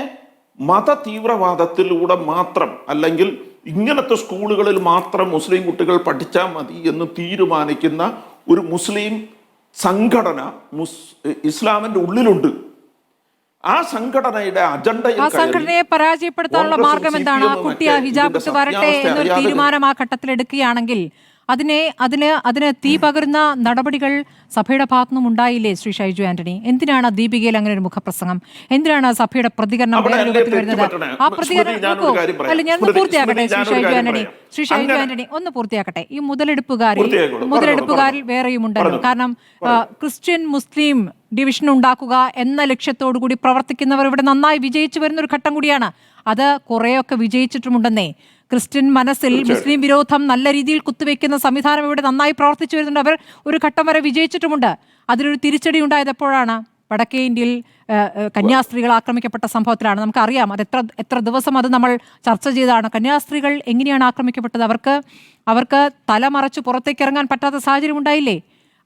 മത തീവ്രവാദത്തിലൂടെ മാത്രം അല്ലെങ്കിൽ ഇങ്ങനത്തെ സ്കൂളുകളിൽ മാത്രം മുസ്ലിം കുട്ടികൾ പഠിച്ചാൽ മതി എന്ന് തീരുമാനിക്കുന്ന ഒരു മുസ്ലിം സംഘടന ഇസ്ലാമിന്റെ ഉള്ളിലുണ്ട്. ആ സംഘടനയുടെ സംഘടനയെ പരാജയപ്പെടുത്താനുള്ള മാർഗം എന്താണ്? ആ കുട്ടി ഹിജാബ് വരട്ടെ എന്നൊരു തീരുമാനം ആ ഘട്ടത്തിൽ എടുക്കുകയാണെങ്കിൽ അതിന് തീ പകരുന്ന നടപടികൾ സഭയുടെ ഭാഗത്തുനിന്നും ഉണ്ടായില്ലേ ശ്രീ ഷൈജു ആന്റണി? എന്തിനാണ് ദീപികയിൽ അങ്ങനെ ഒരു മുഖപ്രസംഗം? എന്തിനാണ് സഭയുടെ പ്രതികരണം വേറെ രൂപത്തിൽ വരുന്നത്? ആ പ്രതികരണം അല്ല, ഞാൻ ഒന്ന് പൂർത്തിയാക്കട്ടെ ശ്രീ ഷൈജു ആന്റണി ഒന്ന് പൂർത്തിയാക്കട്ടെ. ഈ മുതലെടുപ്പുകാരിൽ വേറെയും ഉണ്ടല്ലോ. കാരണം ക്രിസ്ത്യൻ മുസ്ലിം ഡിവിഷൻ ഉണ്ടാക്കുക എന്ന ലക്ഷ്യത്തോടു കൂടി പ്രവർത്തിക്കുന്നവർ ഇവിടെ നന്നായി വിജയിച്ചു വരുന്ന ഒരു ഘട്ടം കൂടിയാണ്. അത് കുറേയൊക്കെ വിജയിച്ചിട്ടുമുണ്ടെന്നേ. ക്രിസ്ത്യൻ മനസ്സിൽ മുസ്ലിം വിരോധം നല്ല രീതിയിൽ കുത്തുവെക്കുന്ന സംവിധാനം ഇവിടെ നന്നായി പ്രവർത്തിച്ചു വരുന്നുണ്ട്. അവർ ഒരു ഘട്ടം വരെ വിജയിച്ചിട്ടുമുണ്ട്. അതിലൊരു തിരിച്ചടി ഉണ്ടായത് എപ്പോഴാണ്? വടക്കേ ഇന്ത്യയിൽ കന്യാസ്ത്രീകൾ ആക്രമിക്കപ്പെട്ട സംഭവത്തിലാണ്. നമുക്കറിയാം, അത് എത്ര ദിവസം അത് നമ്മൾ ചർച്ച ചെയ്തതാണ്. കന്യാസ്ത്രീകൾ എങ്ങനെയാണ് ആക്രമിക്കപ്പെട്ടത്? അവർക്ക് തലമറച്ച് പുറത്തേക്ക് ഇറങ്ങാൻ പറ്റാത്ത സാഹചര്യം ഉണ്ടായില്ലേ?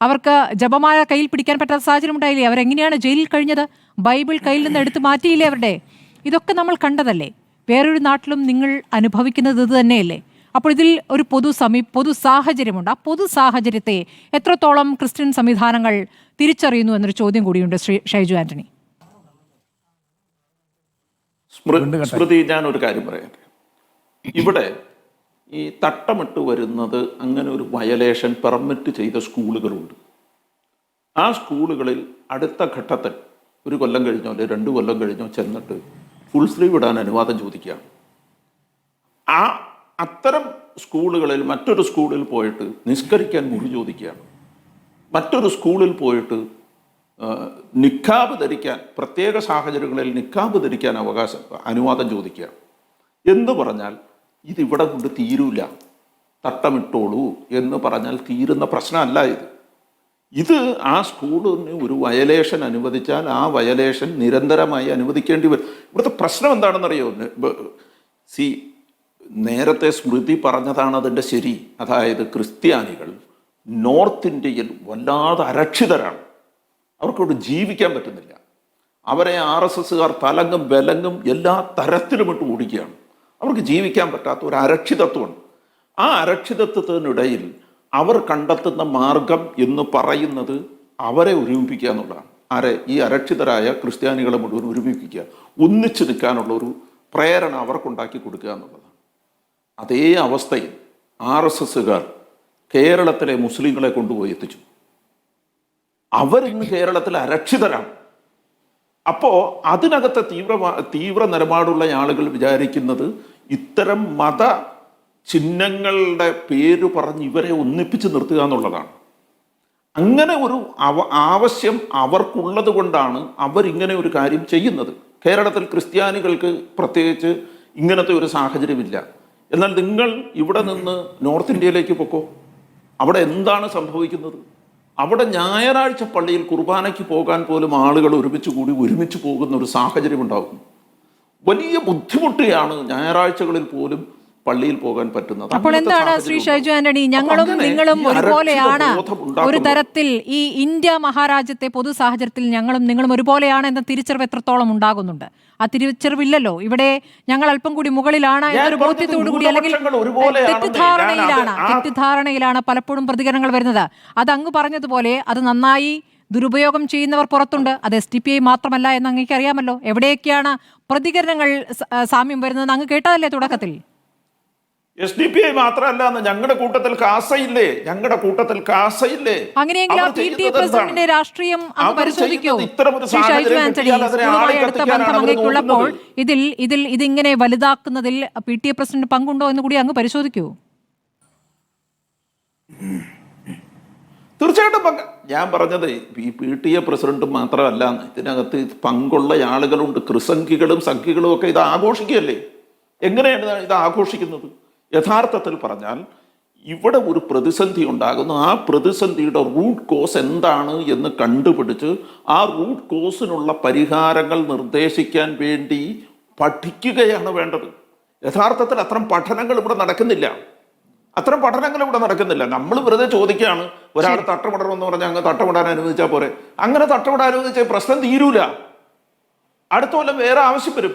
അവർക്ക് ജപമാല കയ്യിൽ പിടിക്കാൻ പറ്റാത്ത സാഹചര്യം ഉണ്ടായില്ലേ? അവരെങ്ങനെയാണ് ജയിലിൽ കഴിഞ്ഞത്? ബൈബിൾ കയ്യിൽ നിന്ന് എടുത്ത് മാറ്റിയില്ലേ അവരുടെ? ഇതൊക്കെ നമ്മൾ കണ്ടതല്ലേ? വേറൊരു നാട്ടിലും നിങ്ങൾ അനുഭവിക്കുന്നത് ഇത് തന്നെയല്ലേ? അപ്പോൾ ഇതിൽ ഒരു പൊതു സാഹചര്യമുണ്ട്. ആ പൊതു സാഹചര്യത്തെ എത്രത്തോളം ക്രിസ്ത്യൻ സംവിധാനങ്ങൾ തിരിച്ചറിയുന്നു എന്നൊരു ചോദ്യം കൂടിയുണ്ട് ശ്രീ ഷൈജു ആന്റണി. സ്മൃതി, ഞാനൊരു കാര്യം പറയട്ടെ. ഇവിടെ ഈ തട്ടമിട്ട് വരുന്നത് അങ്ങനെ ഒരു വയലേഷൻ പെർമിറ്റ് ചെയ്ത സ്കൂളുകളുണ്ട്. ആ സ്കൂളുകളിൽ അടുത്ത ഘട്ടത്തിൽ 1 കൊല്ലം കഴിഞ്ഞോ അല്ലെങ്കിൽ 2 കൊല്ലം കഴിഞ്ഞോ ചെന്നിട്ട് ഫുൾ സ്ലീവ് ഇടാൻ അനുവാദം ചോദിക്കുകയാണ്. അത്തരം സ്കൂളുകളിൽ മറ്റൊരു സ്കൂളിൽ പോയിട്ട് നിസ്കരിക്കാൻ മുറി ചോദിക്കുകയാണ്. മറ്റൊരു സ്കൂളിൽ പോയിട്ട് നിക്കാബ് ധരിക്കാൻ, പ്രത്യേക സാഹചര്യങ്ങളിൽ നിക്കാബ് ധരിക്കാൻ അനുവാദം ചോദിക്കുകയാണ്. എന്ന് പറഞ്ഞാൽ ഇതിവിടെ കൊണ്ട് തീരൂല. തട്ടമിട്ടോളൂ എന്ന് പറഞ്ഞാൽ തീരുന്ന പ്രശ്നമല്ല ഇത് ആ സ്കൂളിന് ഒരു വയലേഷൻ അനുവദിച്ചാൽ ആ വയലേഷൻ നിരന്തരമായി അനുവദിക്കേണ്ടി വരും. ഇവിടുത്തെ പ്രശ്നം എന്താണെന്നറിയോ? നേരത്തെ സ്മൃതി പറഞ്ഞതാണ് അതിൻ്റെ ശരി. അതായത് ക്രിസ്ത്യാനികൾ നോർത്ത് ഇന്ത്യയിൽ വല്ലാതെ അരക്ഷിതരാണ്. അവർക്കവിടെ ജീവിക്കാൻ പറ്റുന്നില്ല. അവരെ RSSകാർ തലങ്ങും വിലങ്ങും എല്ലാ തരത്തിലും ഇട്ട് ഓടിക്കുകയാണ്. അവർക്ക് ജീവിക്കാൻ പറ്റാത്ത ഒരു അരക്ഷിതത്വമുണ്ട്. ആ അരക്ഷിതത്വത്തിനിടയിൽ അവർ കണ്ടെത്തുന്ന മാർഗം എന്ന് പറയുന്നത് അവരെ ഒരുമിപ്പിക്കുക എന്നുള്ളതാണ്. ഈ അരക്ഷിതരായ ക്രിസ്ത്യാനികളെ മുഴുവൻ ഒരുമിപ്പിക്കുക, ഒന്നിച്ചു നിൽക്കാനുള്ള ഒരു പ്രേരണ അവർക്കുണ്ടാക്കി കൊടുക്കുക എന്നുള്ളതാണ്. അതേ അവസ്ഥയിൽ RSSകാർ കേരളത്തിലെ മുസ്ലിങ്ങളെ കൊണ്ടുപോയി എത്തിച്ചു. അവരിന്ന് കേരളത്തിൽ അരക്ഷിതരാണ്. അപ്പോൾ അതിനകത്തെ തീവ്ര നിലപാടുള്ള ആളുകൾ വിചാരിക്കുന്നത് ഇത്തരം മത ചിഹ്നങ്ങളുടെ പേര് പറഞ്ഞ് ഇവരെ ഒന്നിപ്പിച്ച് നിർത്തുക എന്നുള്ളതാണ്. അങ്ങനെ ഒരു ആവശ്യം അവർക്കുള്ളത് കൊണ്ടാണ് അവരിങ്ങനെ ഒരു കാര്യം ചെയ്യുന്നത്. കേരളത്തിൽ ക്രിസ്ത്യാനികൾക്ക് പ്രത്യേകിച്ച് ഇങ്ങനത്തെ ഒരു സാഹചര്യമില്ല. എന്നാൽ നിങ്ങൾ ഇവിടെ നിന്ന് നോർത്ത് ഇന്ത്യയിലേക്ക് പൊക്കോ, അവിടെ എന്താണ് സംഭവിക്കുന്നത്? അവിടെ ഞായറാഴ്ച പള്ളിയിൽ കുർബാനയ്ക്ക് പോകാൻ പോലും ആളുകൾ ഒരുമിച്ച് പോകുന്ന ഒരു സാഹചര്യം ഉണ്ടാകും. വലിയ ബുദ്ധിമുട്ടിയാണ് ഞായറാഴ്ചകളിൽ പോലും പള്ളിയിൽ പോകാൻ പറ്റുന്നത്. അപ്പോൾ എന്താണ് ശ്രീ ഷൈജു ആന്റണി, ഞങ്ങളും നിങ്ങളും ഒരുപോലെയാണ്, ഒരു തരത്തിൽ ഈ ഇന്ത്യ മഹാരാജ്യത്തെ പൊതു സാഹചര്യത്തിൽ ഞങ്ങളും നിങ്ങളും ഒരുപോലെയാണ് എന്ന തിരിച്ചറിവ് എത്രത്തോളം ഉണ്ടാകുന്നുണ്ട്? ആ തിരിച്ചറിവില്ലല്ലോ. ഇവിടെ ഞങ്ങൾ അല്പം കൂടി മുകളിലാണ് എന്നൊരു ബോധ്യത്തോടു കൂടി, അല്ലെങ്കിൽ തെറ്റിദ്ധാരണയിലാണ് പലപ്പോഴും പ്രതികരണങ്ങൾ വരുന്നത്. അത് അങ്ങ് പറഞ്ഞതുപോലെ അത് നന്നായി ദുരുപയോഗം ചെയ്യുന്നവർ പുറത്തുണ്ട്. അത് SDPI മാത്രമല്ല എന്ന് അങ്ങേക്ക് അറിയാമല്ലോ. എവിടെയൊക്കെയാണ് പ്രതികരണങ്ങൾ സാമ്യം വരുന്നത് അങ്ങ് കേട്ടതല്ലേ തുടക്കത്തിൽ? SDPI മാത്രമല്ല, ഞങ്ങളുടെ കൂട്ടത്തിൽ കാസയില്ലേ? അങ്ങനെയെങ്കിൽ ആ PTA പ്രസിഡന്റിന്റെ രാഷ്ട്രീയം അങ്ങ് പരിശോധിക്കൂ. അടുത്ത ബന്ധം അങ്ങേക്കുള്ളപ്പോൾ ഇതിങ്ങനെ വലുതാക്കുന്നതിൽ PTA പ്രസിഡന്റ് പങ്കുണ്ടോ എന്ന് കൂടി അങ്ങ് പരിശോധിക്കൂ. തീർച്ചയായിട്ടും ഞാൻ പറഞ്ഞത് ഈ PTA പ്രസിഡന്റ് മാത്രമല്ല, ഇതിനകത്ത് പങ്കുള്ള ആളുകളുണ്ട്. ക്രിസംഖികളും സംഖ്യകളും ഒക്കെ ഇത് ആഘോഷിക്കുകയല്ലേ? എങ്ങനെയാണ് ഇത് ആഘോഷിക്കുന്നത്? യഥാർത്ഥത്തിൽ പറഞ്ഞാൽ ഇവിടെ ഒരു പ്രതിസന്ധി ഉണ്ടാകുന്നു. ആ പ്രതിസന്ധിയുടെ റൂട്ട് കോസ് എന്താണ് എന്ന് കണ്ടുപിടിച്ച് ആ റൂട്ട് കോസിനുള്ള പരിഹാരങ്ങൾ നിർദ്ദേശിക്കാൻ വേണ്ടി പഠിക്കുകയാണ് വേണ്ടത്. യഥാർത്ഥത്തിൽ അത്തരം പഠനങ്ങൾ ഇവിടെ നടക്കുന്നില്ല. നമ്മൾ വെറുതെ ചോദിക്കുകയാണ്, ഒരാൾ തട്ടമിടണമെന്ന് പറഞ്ഞാൽ അങ്ങ് തട്ടമിടാൻ അനുവദിച്ചാൽ പോരെ? അങ്ങനെ തട്ടമിടാൻ അനുവദിച്ചാൽ പ്രശ്നം തീരൂല. അടുത്ത കൊല്ലം വേറെ ആവശ്യം വരും.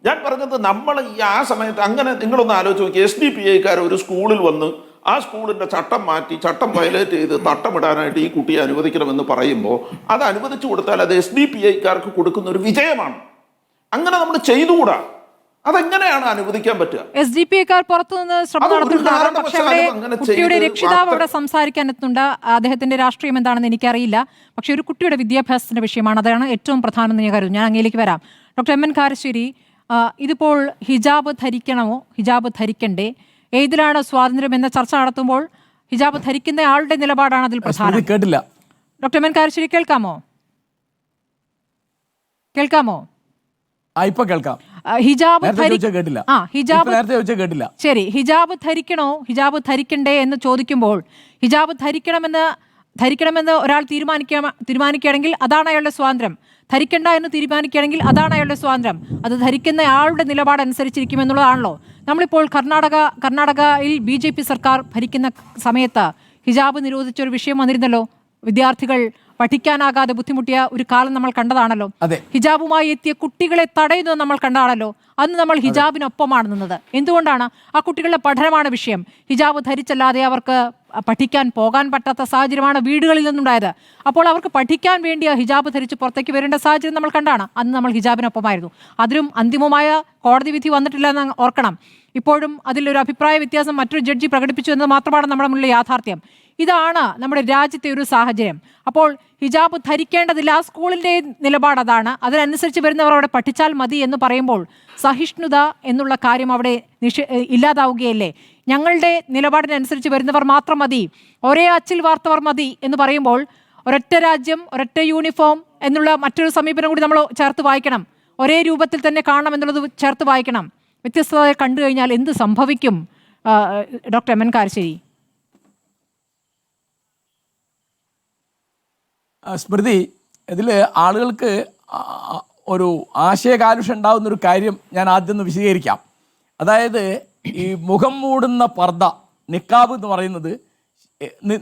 ഞാൻ പറഞ്ഞത് നമ്മൾ ആ സമയത്ത് അങ്ങനെ നിങ്ങളൊന്ന് ആലോചിച്ച് നോക്കി. SDPIക്കാർ ഒരു സ്കൂളിൽ വന്ന് ആ സ്കൂളിൻ്റെ ചട്ടം മാറ്റി, ചട്ടം വയലേറ്റ് ചെയ്ത് തട്ടമിടാനായിട്ട് ഈ കുട്ടിയെ അനുവദിക്കണമെന്ന് പറയുമ്പോൾ അത് അനുവദിച്ചു കൊടുത്താൽ അത് SDPIക്കാർക്ക് കൊടുക്കുന്ന ഒരു വിജയമാണ്. അങ്ങനെ നമ്മൾ ചെയ്തുകൂടാ. അതെങ്ങനെയാണ് അനുവദിക്കാൻ പറ്റുക? SDPIക്കാർ പുറത്തുനിന്ന് ശ്രമം നടത്തുന്നുണ്ട്. പക്ഷേ അവിടെ കുട്ടിയുടെ രക്ഷിതാവ് അവിടെ സംസാരിക്കാൻ എത്തുന്നുണ്ട്. അദ്ദേഹത്തിന്റെ രാഷ്ട്രീയം എന്താണെന്ന് എനിക്കറിയില്ല. പക്ഷെ ഒരു കുട്ടിയുടെ വിദ്യാഭ്യാസത്തിന്റെ വിഷയമാണ്, അതാണ് ഏറ്റവും പ്രധാനമെന്ന് ഞാൻ കരുതുന്നു. ഞാൻ അങ്ങേലേക്ക് വരാം. ഡോക്ടർ MN കാരശ്ശേരി, ഇതിപ്പോൾ ഹിജാബ് ധരിക്കണമോ ഹിജാബ് ധരിക്കണ്ടേ, ഏതിലാണ് സ്വാതന്ത്ര്യം എന്ന ചർച്ച നടത്തുമ്പോൾ ഹിജാബ് ധരിക്കുന്ന ആളുടെ നിലപാടാണ് അതിൽ പ്രധാനം. കേട്ടില്ല ഡോക്ടർ MN കാരശ്ശേരി, കേൾക്കാമോ? ഇപ്പൊ കേൾക്കാം. ഹിജാബ് കേട്ടില്ല. ശരി, ഹിജാബ് ധരിക്കണോ ഹിജാബ് ധരിക്കണ്ടേ എന്ന് ചോദിക്കുമ്പോൾ ഹിജാബ് ധരിക്കണമെന്ന് ഒരാൾ തീരുമാനിക്കുകയാണെങ്കിൽ അതാണ് അയാളുടെ സ്വാതന്ത്ര്യം. ധരിക്കണ്ട എന്ന് തീരുമാനിക്കുകയാണെങ്കിൽ അതാണ് അയാളുടെ സ്വാതന്ത്ര്യം. അത് ധരിക്കുന്ന ആളുടെ നിലപാടനുസരിച്ചിരിക്കുമെന്നുള്ളതാണല്ലോ. നമ്മളിപ്പോൾ കർണാടകയിൽ BJP സർക്കാർ ഭരിക്കുന്ന സമയത്ത് ഹിജാബ് നിരോധിച്ചൊരു വിഷയം വന്നിരുന്നല്ലോ. വിദ്യാർത്ഥികൾ പഠിക്കാനാകാതെ ബുദ്ധിമുട്ടിയ ഒരു കാലം നമ്മൾ കണ്ടതാണല്ലോ. ഹിജാബുമായി എത്തിയ കുട്ടികളെ തടയുന്നത് നമ്മൾ കണ്ടതാണല്ലോ. അന്ന് നമ്മൾ ഹിജാബിനൊപ്പമാണ് നിന്നത്. എന്തുകൊണ്ടാണ്? ആ കുട്ടികളുടെ പഠനമാണ് വിഷയം. ഹിജാബ് ധരിച്ചല്ലാതെ അവർക്ക് പഠിക്കാൻ പോകാൻ പറ്റാത്ത സാഹചര്യമാണ് വീടുകളിൽ നിന്നുണ്ടായത്. അപ്പോൾ അവർക്ക് പഠിക്കാൻ വേണ്ടി ആ ഹിജാബ് ധരിച്ച് പുറത്തേക്ക് വരേണ്ട സാഹചര്യം നമ്മൾ കണ്ടാണ്. അന്ന് നമ്മൾ ഹിജാബിനൊപ്പമായിരുന്നു. അതിലും അന്തിമമായ കോടതി വിധി വന്നിട്ടില്ല എന്ന് ഓർക്കണം. ഇപ്പോഴും അതിലൊരു അഭിപ്രായ വ്യത്യാസം മറ്റൊരു ജഡ്ജി പ്രകടിപ്പിച്ചു എന്നത് മാത്രമാണ് നമ്മുടെ മുന്നിലെ യാഥാർത്ഥ്യം. ഇതാണ് നമ്മുടെ രാജ്യത്തെ ഒരു സാഹചര്യം. അപ്പോൾ ഹിജാബ് ധരിക്കേണ്ടതില്ല, ആ സ്കൂളിൻ്റെ നിലപാട് അതാണ്. അതിനനുസരിച്ച് വരുന്നവർ അവിടെ പഠിച്ചാൽ മതി എന്ന് പറയുമ്പോൾ സഹിഷ്ണുത എന്നുള്ള കാര്യം അവിടെ ഇല്ലാതാവുകയല്ലേ? ഞങ്ങളുടെ നിലപാടിനനുസരിച്ച് വരുന്നവർ മാത്രം മതി, ഒരേ അച്ചിൽ വാർത്തവർ മതി എന്ന് പറയുമ്പോൾ ഒരൊറ്റ രാജ്യം ഒരൊറ്റ യൂണിഫോം എന്നുള്ള മറ്റൊരു സമീപനം കൂടി നമ്മൾ ചേർത്ത് വായിക്കണം. ഒരേ രൂപത്തിൽ തന്നെ കാണണം എന്നുള്ളത് ചേർത്ത് വായിക്കണം. വ്യത്യസ്തത കണ്ടു കഴിഞ്ഞാൽ എന്ത് സംഭവിക്കും? Doctor M N Karassery? Smrithi, ഇതിൽ ആളുകൾക്ക് ഒരു ആശയകാലുഷ്യം ഉണ്ടാകുന്നൊരു കാര്യം ഞാൻ ആദ്യം ഒന്ന് വിശദീകരിക്കാം. അതായത് ഈ മുഖം മൂടുന്ന പർദ്ദ, നിക്കാബ് എന്ന് പറയുന്നത്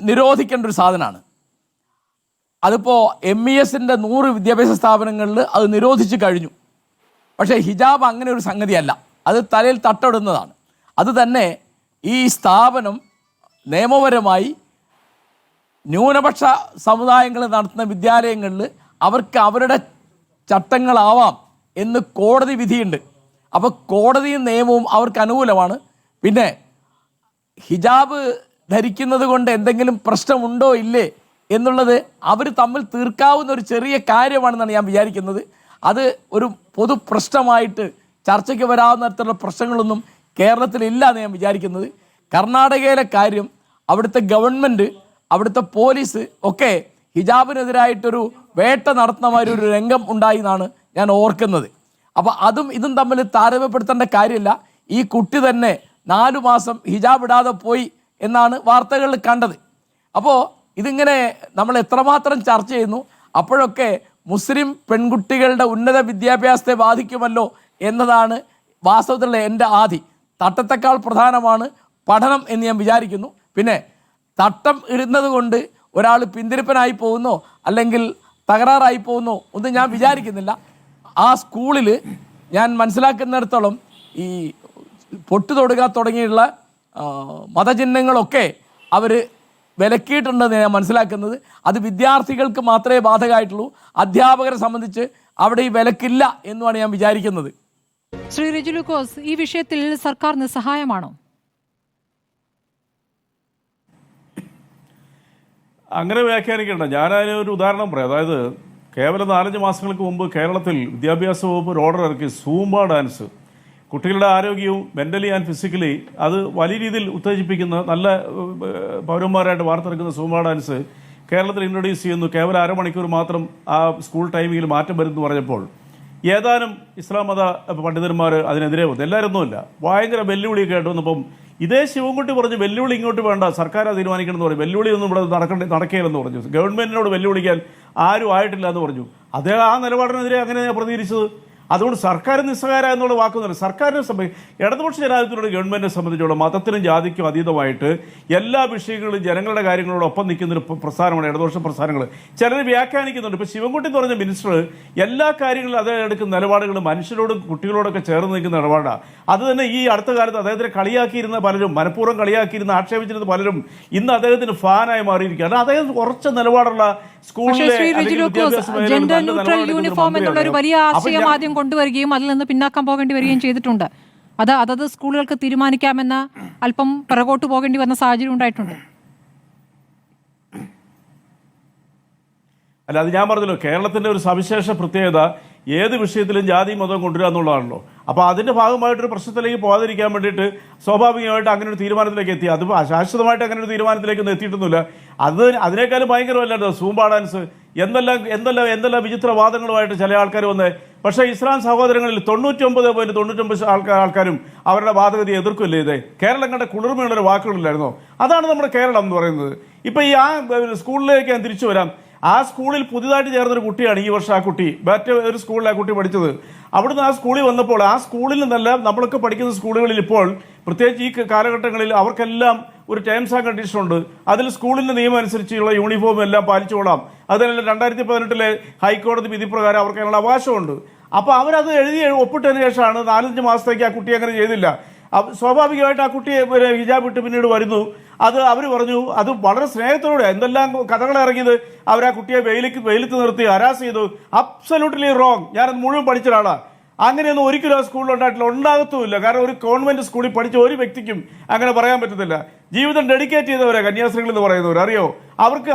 നിരോധിക്കേണ്ട ഒരു സാധനമാണ്. അതിപ്പോൾ MESന്റെ 100 വിദ്യാഭ്യാസ സ്ഥാപനങ്ങളിൽ അത് നിരോധിച്ചു കഴിഞ്ഞു. പക്ഷേ ഹിജാബ് അങ്ങനെ ഒരു സംഗതിയല്ല, അത് തലയിൽ തട്ടമിടുന്നതാണ്. അത് തന്നെ ഈ സ്ഥാപനം നിയമപരമായി ന്യൂനപക്ഷ സമുദായങ്ങൾ നടത്തുന്ന വിദ്യാലയങ്ങളിൽ അവർക്ക് അവരുടെ ചട്ടങ്ങളാവാം എന്ന് കോടതി വിധിയുണ്ട്. അപ്പോൾ കോടതിയും നിയമവും അവർക്ക് അനുകൂലമാണ്. പിന്നെ ഹിജാബ് ധരിക്കുന്നത് കൊണ്ട് എന്തെങ്കിലും പ്രശ്നമുണ്ടോ ഇല്ലേ എന്നുള്ളത് അവർ തമ്മിൽ തീർക്കാവുന്ന ഒരു ചെറിയ കാര്യമാണെന്നാണ് ഞാൻ വിചാരിക്കുന്നത്. അത് ഒരു പൊതു പ്രശ്നമായിട്ട് ചർച്ചയ്ക്ക് വരാവുന്ന തരത്തിലുള്ള പ്രശ്നങ്ങളൊന്നും കേരളത്തിലില്ല എന്ന് ഞാൻ വിചാരിക്കുന്നത്. കർണാടകയിലെ കാര്യം, അവിടുത്തെ ഗവൺമെൻറ്, അവിടുത്തെ പോലീസ് ഒക്കെ ഹിജാബിനെതിരായിട്ടൊരു വേട്ട നടത്തുന്ന മാതിരി ഒരു രംഗം ഉണ്ടായി എന്നാണ് ഞാൻ ഓർക്കുന്നത്. അപ്പോൾ അതും ഇതും തമ്മിൽ താരതമ്യപ്പെടുത്തേണ്ട കാര്യമില്ല. ഈ കുട്ടി തന്നെ 4 മാസം ഹിജാബ് ഇടാതെ പോയി എന്നാണ് വാർത്തകളിൽ കണ്ടത്. അപ്പോൾ ഇതിങ്ങനെ നമ്മൾ എത്രമാത്രം ചർച്ച ചെയ്യുന്നു, അപ്പോഴൊക്കെ മുസ്ലിം പെൺകുട്ടികളുടെ ഉന്നത വിദ്യാഭ്യാസത്തെ ബാധിക്കുമല്ലോ എന്നതാണ് വാസ്തവത്തിലുള്ള എൻ്റെ ആധി. തട്ടത്തേക്കാൾ പ്രധാനമാണ് പഠനം എന്ന് ഞാൻ വിചാരിക്കുന്നു. പിന്നെ തട്ടം ഇടുന്നത് കൊണ്ട് ഒരാൾ പിന്തിരിപ്പനായി പോകുന്നോ അല്ലെങ്കിൽ തകരാറായി പോകുന്നോ ഒന്നും ഞാൻ വിചാരിക്കുന്നില്ല. ആ സ്കൂളിൽ ഞാൻ മനസ്സിലാക്കുന്നിടത്തോളം ഈ പൊട്ടു തൊടുക തുടങ്ങിയുള്ള മതചിഹ്നങ്ങളൊക്കെ അവർ വിലക്കിയിട്ടുണ്ടെന്ന് ഞാൻ മനസ്സിലാക്കുന്നത്. അത് വിദ്യാർത്ഥികൾക്ക് മാത്രമേ ബാധകമായിട്ടുള്ളൂ. അധ്യാപകരെ സംബന്ധിച്ച് അവിടെ ഈ വിലക്കില്ല എന്നുമാണ് ഞാൻ വിചാരിക്കുന്നത്. ശ്രീ റിജു ലൂക്കോസ്, ഈ വിഷയത്തിൽ സർക്കാർ നിസ്സഹായമാണോ? അങ്ങനെ വ്യാഖ്യാനിക്കേണ്ട. ഞാനതിനൊരു ഉദാഹരണം പറയാം. അതായത് കേവലം 4-5 മാസങ്ങൾക്ക് മുമ്പ് കേരളത്തിൽ വിദ്യാഭ്യാസ വകുപ്പ് ഒരു ഓർഡർ ഇറക്കി. സൂംബ ഡാൻസ് കുട്ടികളുടെ ആരോഗ്യവും മെൻ്റലി ആൻഡ് ഫിസിക്കലി അത് വലിയ രീതിയിൽ ഉത്തേജിപ്പിക്കുന്ന, നല്ല പൗരന്മാരായിട്ട് വാർത്തെടുക്കുന്ന സൂംബ ഡാൻസ് കേരളത്തിൽ ഇൻട്രൊഡ്യൂസ് ചെയ്യുന്നു. കേവലം അരമണിക്കൂർ മാത്രം ആ സ്കൂൾ ടൈമിങ്ങിൽ മാറ്റം വരുന്നു പറഞ്ഞപ്പോൾ ഏതാനും ഇസ്ലാം മത പണ്ഡിതന്മാർ അതിനെതിരെ വന്നു. എല്ലാവരൊന്നുമില്ല, ഭയങ്കര വെല്ലുവിളിയൊക്കെ ആയിട്ട് വന്നപ്പം ഇതേ ശിവൻകുട്ടി പറഞ്ഞു വെല്ലുവിളി ഇങ്ങോട്ട് വേണ്ട, സർക്കാർ തീരുമാനിക്കണം എന്ന് പറഞ്ഞു. വെല്ലുവിളി ഒന്നും ഇവിടെ നടക്കില്ലെന്ന് പറഞ്ഞു. ഗവൺമെൻറ്റിനോട് വെല്ലുവിളിക്കാൻ ആരും ആയിട്ടില്ല എന്ന് പറഞ്ഞു. അദ്ദേഹം ആ നിലപാടിനെതിരെ അങ്ങനെയാണ് പ്രതികരിച്ചത്. അതുകൊണ്ട് സർക്കാർ നിസ്സഹായര എന്നുള്ള വാക്കൊന്നുമില്ല. സർക്കാരിനെ ഇടതുപക്ഷ ജനാധിപത്യത്തിലുള്ള ഗവൺമെൻറ്റിനെ സംബന്ധിച്ചുള്ള മതത്തിനും ജാതിക്കും അതീതമായിട്ട് എല്ലാ വിഷയങ്ങളിലും ജനങ്ങളുടെ കാര്യങ്ങളോടൊപ്പം നിൽക്കുന്നൊരു പ്രസ്ഥാനമാണ് ഇടതുപക്ഷ പ്രസ്ഥാനങ്ങൾ. ചിലർ വ്യാഖ്യാനിക്കുന്നുണ്ട്. ഇപ്പോൾ ശിവൻകുട്ടി എന്ന് പറഞ്ഞ മിനിസ്റ്റർ എല്ലാ കാര്യങ്ങളിലും അദ്ദേഹം എടുക്കുന്ന നിലപാടുകൾ മനുഷ്യരോടും കുട്ടികളോടൊക്കെ ചേർന്ന് നിൽക്കുന്ന നിലപാടാണ്. അത് തന്നെ ഈ അടുത്ത കാലത്ത് അദ്ദേഹത്തിനെ കളിയാക്കിയിരുന്ന പലരും, മനഃപൂർവ്വം കളിയാക്കിയിരുന്ന, ആക്ഷേപിച്ചിരുന്ന പലരും ഇന്ന് അദ്ദേഹത്തിന് ഫാനായി മാറിയിരിക്കുകയാണ്. അദ്ദേഹം കുറച്ച് നിലപാടുള്ള സ്കൂളിലെ ജെൻഡർ ന്യൂട്രൽ യൂണിഫോം എന്നുള്ള ഒരു വലിയ ആശയം ആദ്യം കൊണ്ടുവരികയും അതിൽ നിന്ന് പിന്നാക്കം പോകേണ്ടി വരികയും ചെയ്തിട്ടുണ്ട്. അതത് സ്കൂളുകൾക്ക് തീരുമാനിക്കാമെന്ന് അല്പം പിറകോട്ട് പോകേണ്ടി വന്ന സാഹചര്യം ഉണ്ടായിട്ടുണ്ട്. അല്ല, അത് ഞാൻ പറഞ്ഞല്ലോ, കേരളത്തിൻ്റെ ഒരു സവിശേഷ പ്രത്യേകത ഏത് വിഷയത്തിലും ജാതി മതം കൊണ്ടുവരിക എന്നുള്ളതാണല്ലോ. അപ്പോൾ അതിൻ്റെ ഭാഗമായിട്ടൊരു പ്രശ്നത്തിലേക്ക് പോകാതിരിക്കാൻ വേണ്ടിയിട്ട് സ്വാഭാവികമായിട്ട് അങ്ങനെ ഒരു തീരുമാനത്തിലേക്ക് എത്തി. അത് ശാശ്വതമായിട്ട് അങ്ങനെ ഒരു തീരുമാനത്തിലേക്കൊന്നും എത്തിയിട്ടൊന്നുമില്ല. അതിനേക്കാളും ഭയങ്കരമല്ലായിരുന്നു സൂംബ ഡാൻസ്. എന്തെല്ലാം വിചിത്ര വാദങ്ങളുമായിട്ട് ചില ആൾക്കാർ വന്നേ. പക്ഷേ ഇസ്ലാം സഹോദരങ്ങളിൽ 99.99% ആൾക്കാരും അവരുടെ വാദഗതി എതിർക്കില്ലേ. ഇതേ കേരളം കണ്ട കുളിർമയുള്ളൊരു വാക്കുകളില്ലായിരുന്നോ? അതാണ് നമ്മുടെ കേരളം എന്ന് പറയുന്നത്. ഇപ്പം ഈ സ്കൂളിലേക്ക് ഞാൻ തിരിച്ചു വരാം. ആ സ്കൂളിൽ പുതിയതായിട്ട് ചേർന്നൊരു കുട്ടിയാണ് ഈ വർഷം. ആ കുട്ടി മറ്റേ ഒരു സ്കൂളിൽ ആ കുട്ടി പഠിച്ചത്. അവിടുന്ന് ആ സ്കൂളിൽ വന്നപ്പോൾ ആ സ്കൂളിൽ നിന്നല്ല നമ്മളൊക്കെ പഠിക്കുന്ന സ്കൂളുകളിൽ ഇപ്പോൾ പ്രത്യേകിച്ച് ഈ കാലഘട്ടങ്ങളിൽ അവർക്കെല്ലാം ഒരു ടേംസ് ആൻഡ് കണ്ടീഷൻ ഉണ്ട്. അതിൽ സ്കൂളിൻ്റെ നിയമം അനുസരിച്ചുള്ള യൂണിഫോം എല്ലാം പാലിച്ചുകൊള്ളാം. അതിനെല്ലാം 2018 ഹൈക്കോടതി വിധി പ്രകാരം അവർക്ക് അതിനുള്ള അവകാശമുണ്ട്. അപ്പോൾ അവരത് എഴുതി ഒപ്പിട്ടതിന് ശേഷമാണ് 4-5 മാസത്തേക്ക് ആ കുട്ടി അങ്ങനെ ചെയ്തില്ല. സ്വാഭാവികമായിട്ട് ആ കുട്ടിയെ ഹിജാബ് ഇട്ട് പിന്നീട് വരുന്നു. അത് അവർ പറഞ്ഞു അത് വളരെ സ്നേഹത്തോടെ എന്തെല്ലാം കഥകൾ ഇറങ്ങിയത്. അവർ ആ കുട്ടിയെ വെയിലത്ത് നിർത്തി ഹരാസ് ചെയ്തു. Absolutely wrong. ഞാനത് മുഴുവൻ പഠിച്ച ഒരാളാണ്. അങ്ങനെയൊന്നും ഒരിക്കലും ആ സ്കൂളിൽ ഉണ്ടാകത്തുമില്ല. കാരണം ഒരു കോൺവെന്റ് സ്കൂളിൽ പഠിച്ച ഒരു വ്യക്തിക്കും അങ്ങനെ പറയാൻ പറ്റത്തില്ല. ജീവിതം ഡെഡിക്കേറ്റ് ചെയ്തവരാ കന്യാസ്ത്രീകൾ എന്ന് പറയുന്നവർ, അറിയോ?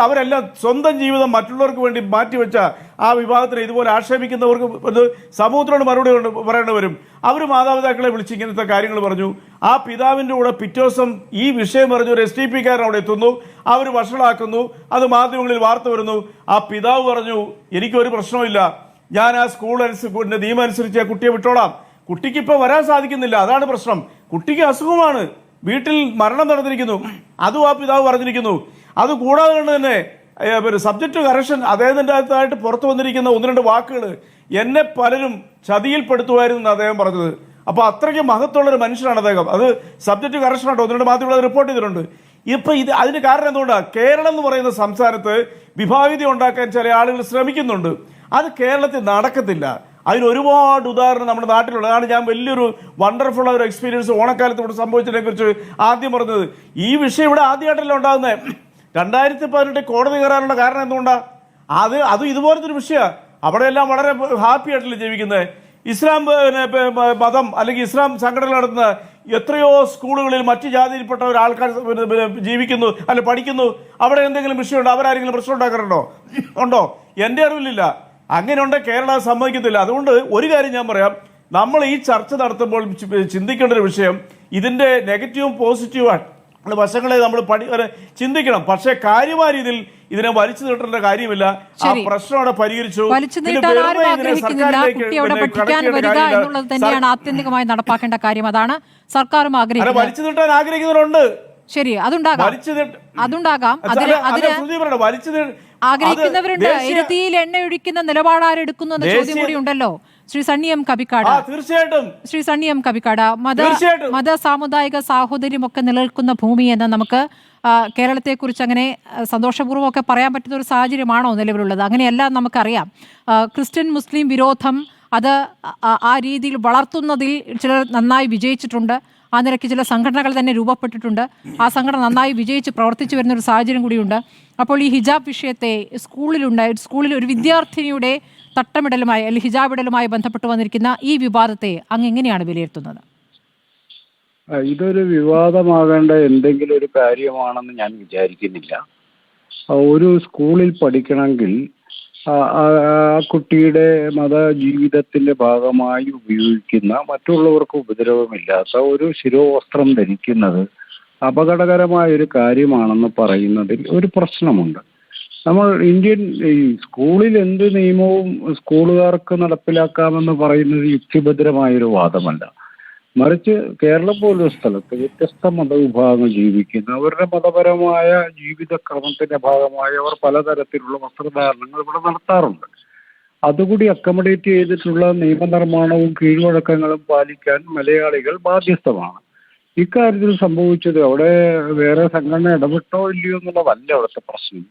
അവരെല്ലാം സ്വന്തം ജീവിതം മറ്റുള്ളവർക്ക് വേണ്ടി മാറ്റിവെച്ച ആ വിഭാഗത്തിന് ഇതുപോലെ ആക്ഷേപിക്കുന്നവർക്ക് സമൂഹത്തിനോട് മറുപടി പറയേണ്ടി വരും. അവർ മാതാപിതാക്കളെ വിളിച്ച് ഇങ്ങനത്തെ കാര്യങ്ങൾ പറഞ്ഞു. ആ പിതാവിൻ്റെ കൂടെ പിറ്റേ ദിവസം ഈ വിഷയം പറഞ്ഞ ഒരു STPക്കാരൻ അവിടെ എത്തുന്നു. അവർ വഷളാക്കുന്നു. അത് മാധ്യമങ്ങളിൽ വാർത്ത വരുന്നു. ആ പിതാവ് പറഞ്ഞു എനിക്കൊരു പ്രശ്നമില്ല, ഞാൻ ആ സ്കൂളിൻ്റെ നിയമം അനുസരിച്ച് ആ കുട്ടിയെ വിട്ടോളാം. കുട്ടിക്ക് ഇപ്പോൾ വരാൻ സാധിക്കുന്നില്ല, അതാണ് പ്രശ്നം. കുട്ടിക്ക് അസുഖമാണ്, വീട്ടിൽ മരണം നടന്നിരിക്കുന്നു, അതും ആ പിതാവ് പറഞ്ഞിരിക്കുന്നു. അത് കൂടാതെ കൊണ്ട് തന്നെ സബ്ജക്റ്റ് കറക്ഷൻ അദ്ദേഹത്തിൻ്റെ അകത്തായിട്ട് പുറത്തു വന്നിരിക്കുന്ന 1-2 വാക്കുകൾ എന്നെ പലരും ചതിയിൽപ്പെടുത്തുമായിരുന്നു അദ്ദേഹം പറഞ്ഞത്. അപ്പോൾ അത്രയ്ക്ക് മഹത്വമുള്ളൊരു മനുഷ്യനാണ് അദ്ദേഹം. അത് സബ്ജക്റ്റ് കറക്ഷനായിട്ട് 1-2 മാധ്യമങ്ങൾ റിപ്പോർട്ട് ചെയ്തിട്ടുണ്ട്. ഇപ്പം അതിന് കാരണം എന്തുകൊണ്ടാണ്? കേരളം എന്ന് പറയുന്ന സംസ്ഥാനത്ത് വിഭാഗീയത ഉണ്ടാക്കാൻ ചില ആളുകൾ ശ്രമിക്കുന്നുണ്ട്. അത് കേരളത്തിൽ നടക്കത്തില്ല. അതിന് ഒരുപാട് ഉദാഹരണം നമ്മുടെ നാട്ടിലുണ്ട്. അതാണ് ഞാൻ വലിയൊരു വണ്ടർഫുൾ ഒരു എക്സ്പീരിയൻസ് ഓണക്കാലത്ത് ഇവിടെ സംഭവിച്ചതിനെ കുറിച്ച് ആദ്യം പറഞ്ഞത്. ഈ വിഷയം ഇവിടെ ആദ്യമായിട്ടല്ല ഉണ്ടാകുന്നത്. 2018 കോടതി കയറാനുള്ള കാരണം എന്തുകൊണ്ടാണ്? അത് ഇതുപോലത്തെ ഒരു വിഷയമാണ്. അവിടെയെല്ലാം വളരെ ഹാപ്പി ആയിട്ടല്ലേ ജീവിക്കുന്നത്. ഇസ്ലാം മതം അല്ലെങ്കിൽ ഇസ്ലാം സംഘടന നടത്തുന്ന എത്രയോ സ്കൂളുകളിൽ മറ്റു ജാതിയിൽപ്പെട്ട ആൾക്കാർ ജീവിക്കുന്നു അല്ലെ പഠിക്കുന്നു. അവിടെ എന്തെങ്കിലും വിഷയമുണ്ടോ? അവരാരെങ്കിലും പ്രശ്നം ഉണ്ടാക്കാറുണ്ടോ? ഉണ്ടോ? എൻ്റെ അറിവിലില്ല. അങ്ങനെ ഉണ്ടെങ്കിൽ കേരളം സമ്മതിക്കത്തില്ല. അതുകൊണ്ട് ഒരു കാര്യം ഞാൻ പറയാം, നമ്മൾ ഈ ചർച്ച നടത്തുമ്പോൾ ചിന്തിക്കേണ്ട ഒരു വിഷയം ഇതിൻ്റെ നെഗറ്റീവും പോസിറ്റീവും വശങ്ങളെ നമ്മൾ ചിന്തിക്കണം. പക്ഷേ കാര്യമായ രീതിയിൽ ഇതിനെ വലിച്ചു നീട്ടേണ്ട കാര്യമില്ല. ആ പ്രശ്നം അവിടെ പരിഹരിച്ചു. തന്നെയാണ് ആത്യന്തികമായി നടപ്പാക്കേണ്ട കാര്യം. അതാണ് സർക്കാരും ആഗ്രഹിക്കുന്നത്. വലിച്ചു നീട്ടാൻ ആഗ്രഹിക്കുന്നവരുണ്ട്. ശരി, അതുണ്ടാകാം. ആഗ്രഹിക്കുന്നവരുണ്ട്. എരുതിയിൽ എണ്ണ ഒഴിക്കുന്ന നിലപാടാരെടുക്കുന്നു എന്ന ചോദ്യം കൂടി ഉണ്ടല്ലോ. ശ്രീ സണ്ണി എം കബിക്കാട്, തീർച്ചയായിട്ടും ശ്രീ സണ്ണി എം കബിക്കാട്, മത സാമുദായിക സാഹോദര്യമൊക്കെ നിലനിൽക്കുന്ന ഭൂമി എന്ന് നമുക്ക് കേരളത്തെക്കുറിച്ച് അങ്ങനെ സന്തോഷപൂർവ്വം ഒക്കെ പറയാൻ പറ്റുന്ന ഒരു സാഹചര്യമാണോ നിലവിലുള്ളത്? അങ്ങനെയല്ല, നമുക്കറിയാം. ക്രിസ്ത്യൻ മുസ്ലിം വിരോധം അത് ആ രീതിയിൽ വളർത്തുന്നതിൽ ചിലർ നന്നായി വിജയിച്ചിട്ടുണ്ട്. ആ നിലയ്ക്ക് ചില സംഘടനകൾ തന്നെ രൂപപ്പെട്ടിട്ടുണ്ട്. ആ സംഘടന നന്നായി വിജയിച്ച് പ്രവർത്തിച്ചു വരുന്ന ഒരു സാഹചര്യം കൂടിയുണ്ട്. അപ്പോൾ ഈ ഹിജാബ് വിഷയത്തെ സ്കൂളിൽ ഒരു വിദ്യാർത്ഥിനിയുടെ തട്ടമിടലുമായി അല്ലെങ്കിൽ ഹിജാബ് ഇടലുമായി ബന്ധപ്പെട്ട് വന്നിരിക്കുന്ന ഈ വിവാദത്തെ അങ്ങ് എങ്ങനെയാണ് വിലയിരുത്തുന്നത്? ഇതൊരു വിവാദമാകേണ്ട എന്തെങ്കിലും ഒരു കാര്യമാണെന്ന് ഞാൻ വിചാരിക്കുന്നില്ല. ഒരു സ്കൂളിൽ പഠിക്കണമെങ്കിൽ ആ കുട്ടിയുടെ മതജീവിതത്തിന്റെ ഭാഗമായി ഉപയോഗിക്കുന്ന മറ്റുള്ളവർക്ക് ഉപദ്രവമില്ലാത്ത ഒരു ശിരോവസ്ത്രം ധരിക്കുന്നത് അപകടകരമായ ഒരു കാര്യമാണെന്ന് പറയുന്നതിൽ ഒരു പ്രശ്നമുണ്ട്. നമ്മൾ ഈ സ്കൂളിൽ എന്ത് നിയമവും സ്കൂളുകാർക്ക് നടപ്പിലാക്കാമെന്ന് പറയുന്നത് യുക്തിഭദ്രമായൊരു വാദമല്ല. മറിച്ച് കേരളം പോലൊരു സ്ഥലത്ത് വ്യത്യസ്ത മതവിഭാഗങ്ങൾ ജീവിക്കുന്ന അവരുടെ മതപരമായ ജീവിതക്രമത്തിന്റെ ഭാഗമായി അവർ പലതരത്തിലുള്ള വസ്ത്രധാരണങ്ങൾ ഇവിടെ നടത്താറുണ്ട്. അതുകൂടി അക്കമഡേറ്റ് ചെയ്തിട്ടുള്ള നിയമനിർമ്മാണവും കീഴ്വഴക്കങ്ങളും പാലിക്കാൻ മലയാളികൾ ബാധ്യസ്ഥമാണ്. ഇക്കാര്യത്തിൽ സംഭവിച്ചത് അവിടെ വേറെ സംഘടന ഇടപെട്ടോ ഇല്ലയോ എന്നുള്ളതല്ല അവിടുത്തെ പ്രശ്നം.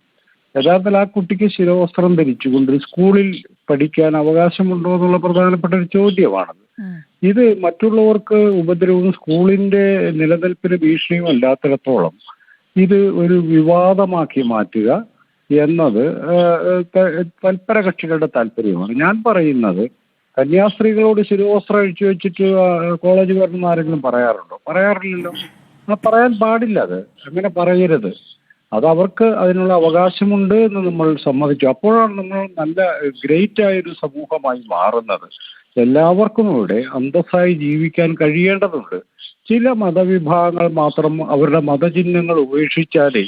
യഥാർത്ഥത്തിൽ ആ കുട്ടിക്ക് ശിരോവസ്ത്രം ധരിച്ചുകൊണ്ട് സ്കൂളിൽ പഠിക്കാൻ അവകാശമുണ്ടോ എന്നുള്ള പ്രധാനപ്പെട്ട ഒരു ചോദ്യമാണത്. ഇത് മറ്റുള്ളവർക്ക് ഉപദ്രവവും സ്കൂളിന്റെ നിലനിൽപ്പിന് ഭീഷണിയും അല്ലാത്തിടത്തോളം ഇത് ഒരു വിവാദമാക്കി മാറ്റുക എന്നത് തൽപര കക്ഷികളുടെ താല്പര്യമാണ്. ഞാൻ പറയുന്നത് കന്യാസ്ത്രീകളോട് ശിരോവസ്ത്രം അഴിച്ചു വെച്ചിട്ട് കോളേജ് വരുന്ന ആരെങ്കിലും പറയാറുണ്ടോ? പറയാറില്ലല്ലോ. പറയാൻ പാടില്ല. അങ്ങനെ പറയരുത്. അത് അവർക്ക് അതിനുള്ള അവകാശമുണ്ട് എന്ന് നമ്മൾ സമ്മതിച്ചു. അപ്പോഴാണ് നമ്മൾ നല്ല ഗ്രേറ്റ് ആയൊരു സമൂഹമായി മാറുന്നത്. എല്ലാവർക്കും ഇവിടെ അന്തസ്സായി ജീവിക്കാൻ കഴിയേണ്ടതുണ്ട്. ചില മതവിഭാഗങ്ങൾ മാത്രം അവരുടെ മതചിഹ്നങ്ങൾ ഉപേക്ഷിച്ചാലേ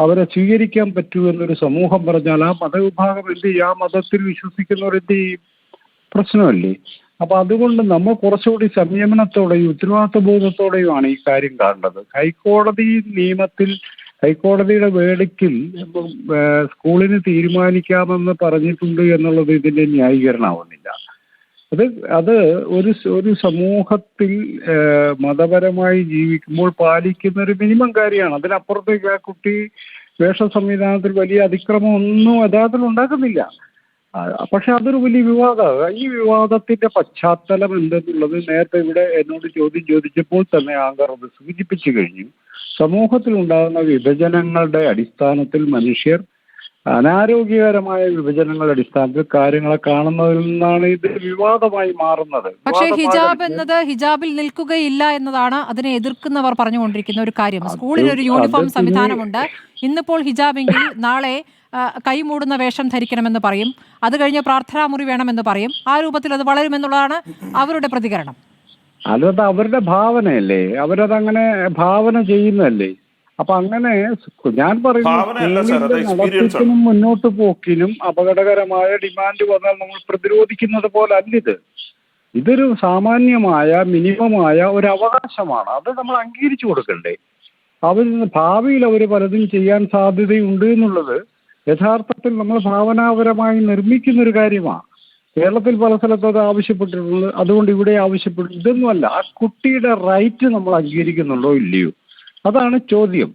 അവരെ സ്വീകരിക്കാൻ പറ്റൂ എന്നൊരു സമൂഹം പറഞ്ഞാൽ ആ മതവിഭാഗം എന്ത് ചെയ്യും? ആ മതത്തിൽ വിശ്വസിക്കുന്നവർ എന്ത് ചെയ്യും? പ്രശ്നമല്ലേ? അപ്പൊ അതുകൊണ്ട് നമ്മൾ കുറച്ചുകൂടി സംയമനത്തോടെയും ഉത്തരവാദിത്വ ബോധത്തോടെയുമാണ് ഈ കാര്യം കാണേണ്ടത്. ഹൈക്കോടതിയുടെ വേർഡിക്റ്റിൽ സ്കൂളിന് തീരുമാനിക്കാമെന്ന് പറഞ്ഞിട്ടുണ്ട് എന്നുള്ളത് ഇതിന്റെ ന്യായീകരണമാവുന്നില്ല. അത് ഒരു സമൂഹത്തിൽ മതപരമായി ജീവിക്കുമ്പോൾ പാലിക്കുന്ന ഒരു മിനിമം കാര്യമാണ്. അതിനപ്പുറത്തേക്ക് ആ കുട്ടി വേഷ സംവിധാനത്തിൽ വലിയ അതിക്രമം ഒന്നും യഥാർത്ഥത്തിൽ ഉണ്ടാക്കുന്നില്ല. പക്ഷെ അതൊരു വലിയ വിവാദമാണ്. ഈ വിവാദത്തിന്റെ പശ്ചാത്തലം എന്തെന്നുള്ളത് നേരത്തെ ഇവിടെ എന്നോട് ചോദ്യം ചോദിച്ചപ്പോൾ തന്നെ ആങ്കർ അത് സൂചിപ്പിച്ചു കഴിഞ്ഞു. സമൂഹത്തിൽ ഉണ്ടാകുന്ന വിഭജനങ്ങളുടെ അടിസ്ഥാനത്തിൽ മനുഷ്യർ അനാരോഗ്യകരമായ വിഭജനങ്ങളുടെ അടിസ്ഥാനത്തിൽ കാര്യങ്ങളെ കാണുന്നതിൽ നിന്നാണ് ഇത് വിവാദമായി മാറുന്നത്. പക്ഷേ ഹിജാബ് എന്നത് ഹിജാബിൽ നിൽക്കുകയില്ല എന്നതാണ് അതിനെ എതിർക്കുന്നവർ പറഞ്ഞുകൊണ്ടിരിക്കുന്ന ഒരു കാര്യം. സ്കൂളിൽ ഒരു യൂണിഫോം സംവിധാനമുണ്ട്. ഇന്നിപ്പോൾ ഹിജാബെങ്കിൽ നാളെ കൈമൂടുന്ന വേഷം ധരിക്കണമെന്ന് പറയും. അത് കഴിഞ്ഞ് പ്രാർത്ഥനാമുറി വേണമെന്ന് പറയും. ആ രൂപത്തിൽ അത് വളരുമെന്നുള്ളതാണ് അവരുടെ പ്രതികരണം. അല്ലത് അവരുടെ ഭാവനയല്ലേ? അവരതങ്ങനെ ഭാവന ചെയ്യുന്നതല്ലേ? അപ്പൊ അങ്ങനെ ഞാൻ പറയുന്നു മുന്നോട്ട് പോക്കിനും അപകടകരമായ ഡിമാൻഡ് വന്നാൽ നമ്മൾ പ്രതിരോധിക്കുന്നത് പോലെ അല്ലിത്. ഇതൊരു സാമാന്യമായ മിനിമമായ ഒരു അവകാശമാണ്. അത് നമ്മൾ അംഗീകരിച്ചു കൊടുക്കണ്ടേ? അവരിൽ ഭാവിയിൽ അവർ പലതും ചെയ്യാൻ സാധ്യതയുണ്ട് എന്നുള്ളത് യഥാർത്ഥത്തിൽ നമ്മൾ ഭാവനാപരമായി നിർമ്മിക്കുന്ന ഒരു കാര്യമാണ്. കേരളത്തിൽ പല സ്ഥലത്തും അത് ആവശ്യപ്പെട്ടിട്ടുള്ളത്, അതുകൊണ്ട് ഇവിടെ ആവശ്യപ്പെടും. ഇതൊന്നുമല്ല, ആ കുട്ടിയുടെ റൈറ്റ് നമ്മൾ അംഗീകരിക്കുന്നുണ്ടോ ഇല്ലയോ, അതാണ് ചോദ്യം.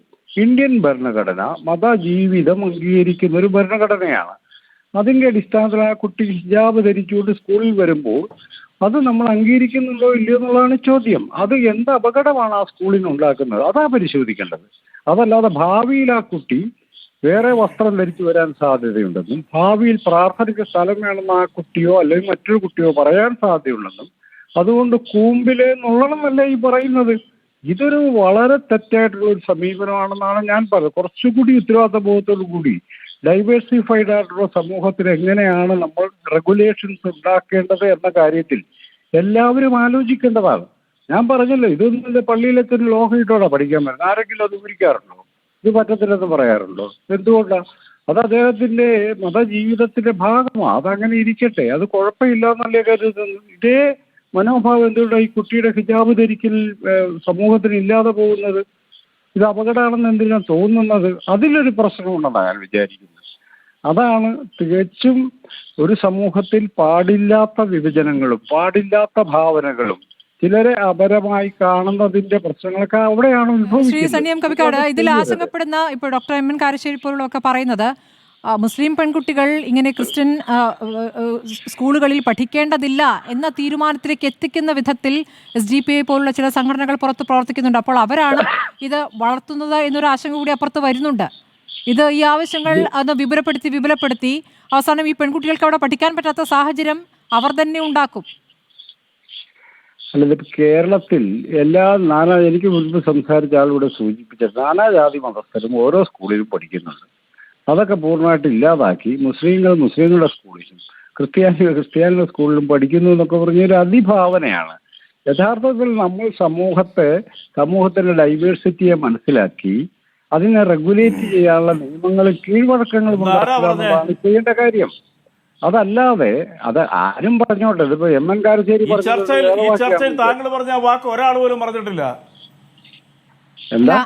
ഇന്ത്യൻ ഭരണഘടന മതജീവിതം അംഗീകരിക്കുന്ന ഒരു ഭരണഘടനയാണ്. അതിൻ്റെ അടിസ്ഥാനത്തിൽ ആ കുട്ടി ഹിജാബ് ധരിച്ചുകൊണ്ട് സ്കൂളിൽ വരുമ്പോൾ അത് നമ്മൾ അംഗീകരിക്കുന്നുണ്ടോ ഇല്ലയോ എന്നുള്ളതാണ് ചോദ്യം. അത് എന്ത് അപകടമാണ് ആ സ്കൂളിന് ഉണ്ടാക്കുന്നത്, അതാ പരിശോധിക്കേണ്ടത്. അതല്ലാതെ ഭാവിയിൽ ആ കുട്ടി വേറെ വസ്ത്രം ധരിച്ചു വരാൻ സാധ്യതയുണ്ടെന്നും ഭാവിയിൽ പ്രാർത്ഥനയ്ക്ക് സ്ഥലം വേണമെന്ന് ആ കുട്ടിയോ അല്ലെങ്കിൽ മറ്റൊരു കുട്ടിയോ പറയാൻ സാധ്യതയുണ്ടെന്നും അതുകൊണ്ട് കൂമ്പിലെ നുള്ളണമെന്നല്ല ഈ പറയുന്നത്. ഇതൊരു വളരെ തെറ്റായിട്ടുള്ള ഒരു സമീപനമാണെന്നാണ് ഞാൻ പറയുന്നത്. കുറച്ചുകൂടി ഉത്തരവാദിത്ത ബോധത്തോടു കൂടി ഡൈവേഴ്സിഫൈഡ് ആയിട്ടുള്ള സമൂഹത്തിൽ എങ്ങനെയാണ് നമ്മൾ റെഗുലേഷൻസ് ഉണ്ടാക്കേണ്ടത് എന്ന കാര്യത്തിൽ എല്ലാവരും ആലോചിക്കേണ്ടതാണ്. ഞാൻ പറഞ്ഞല്ലോ, ഇതൊന്നും പള്ളിയിലെ തന്നെ ലോഹയിട്ടോടെ പഠിക്കാൻ പറ്റും. ആരെങ്കിലും അത് വിവരിക്കാറുണ്ടോ? ഇത് പറ്റത്തില്ലെന്ന് പറയാറുണ്ടോ? എന്തുകൊണ്ടാണ്? അത് അദ്ദേഹത്തിന്റെ മതജീവിതത്തിന്റെ ഭാഗമാണ്. അതങ്ങനെ ഇരിക്കട്ടെ, അത് കുഴപ്പമില്ല എന്നല്ലേ കരുതുന്നു. ഇതേ മനോഭാവം എന്തുകൊണ്ടാണ് ഈ കുട്ടിയുടെ ഹിജാബ് ധരിക്കൽ സമൂഹത്തിന് ഇല്ലാതെ പോകുന്നത്? ഇത് അപകടമാണെന്ന് എന്തിനാണ് തോന്നുന്നത്? അതിലൊരു പ്രശ്നമുണ്ടെന്നാണ് ഞാൻ വിചാരിക്കുന്നത്. അതാണ് തികച്ചും ഒരു സമൂഹത്തിൽ പാടില്ലാത്ത വിഭജനങ്ങളും പാടില്ലാത്ത ഭാവനകളും ചിലരെ അപരമായി കാണുന്നതിന്റെ പ്രശ്നങ്ങളൊക്കെ അവിടെയാണ് ശ്രീ സണ്ണിയം കവിക്കാട്, ഇതിൽ ആശങ്കപ്പെടുന്ന ഇപ്പോൾ ഡോക്ടർ എം എൻ കാരശ്ശേരി പോലുള്ളൊക്കെ പറയുന്നത് മുസ്ലിം പെൺകുട്ടികൾ ഇങ്ങനെ ക്രിസ്ത്യൻ സ്കൂളുകളിൽ പഠിക്കേണ്ടതില്ല എന്ന തീരുമാനത്തിലേക്ക് എത്തിക്കുന്ന വിധത്തിൽ SDPI പോലുള്ള ചില സംഘടനകൾ പുറത്ത് പ്രവർത്തിക്കുന്നുണ്ട്. അപ്പോൾ അവരാണ് ഇത് വളർത്തുന്നത് എന്നൊരു ആശങ്ക കൂടി അപ്പുറത്ത് വരുന്നുണ്ട്. ഇത് ഈ ആവശ്യങ്ങൾ അത് വിപുലപ്പെടുത്തി അവസാനം ഈ പെൺകുട്ടികൾക്ക് അവിടെ പഠിക്കാൻ പറ്റാത്ത സാഹചര്യം അവർ തന്നെ ഉണ്ടാക്കും. അല്ല, ഇതിപ്പോൾ കേരളത്തിൽ എനിക്ക് മുൻപ് സംസാരിച്ച ആളിവിടെ സൂചിപ്പിച്ച നാനാജാതി മതസ്ഥരും ഓരോ സ്കൂളിലും പഠിക്കുന്നുണ്ട്. അതൊക്കെ പൂർണ്ണമായിട്ട് ഇല്ലാതാക്കി മുസ്ലിങ്ങളുടെ സ്കൂളിലും ക്രിസ്ത്യാനികളുടെ സ്കൂളിലും പഠിക്കുന്നു എന്നൊക്കെ പറഞ്ഞൊരു അതിഭാവനയാണ്. യഥാർത്ഥത്തിൽ നമ്മൾ സമൂഹത്തിന്റെ ഡൈവേഴ്സിറ്റിയെ മനസ്സിലാക്കി അതിനെ റെഗുലേറ്റ് ചെയ്യാനുള്ള നിയമങ്ങളും കീഴ്വഴക്കങ്ങളും ഉണ്ടാക്കുകയാണ് ചെയ്യേണ്ട കാര്യം. അതല്ലാതെ അത് ആരും പറഞ്ഞോട്ടെ, ഇതിപ്പോ എം എൻ കാരശ്ശേരി താങ്കൾ പറഞ്ഞ വാക്ക് ഒരാൾ പോലും പറഞ്ഞിട്ടില്ല. എന്താ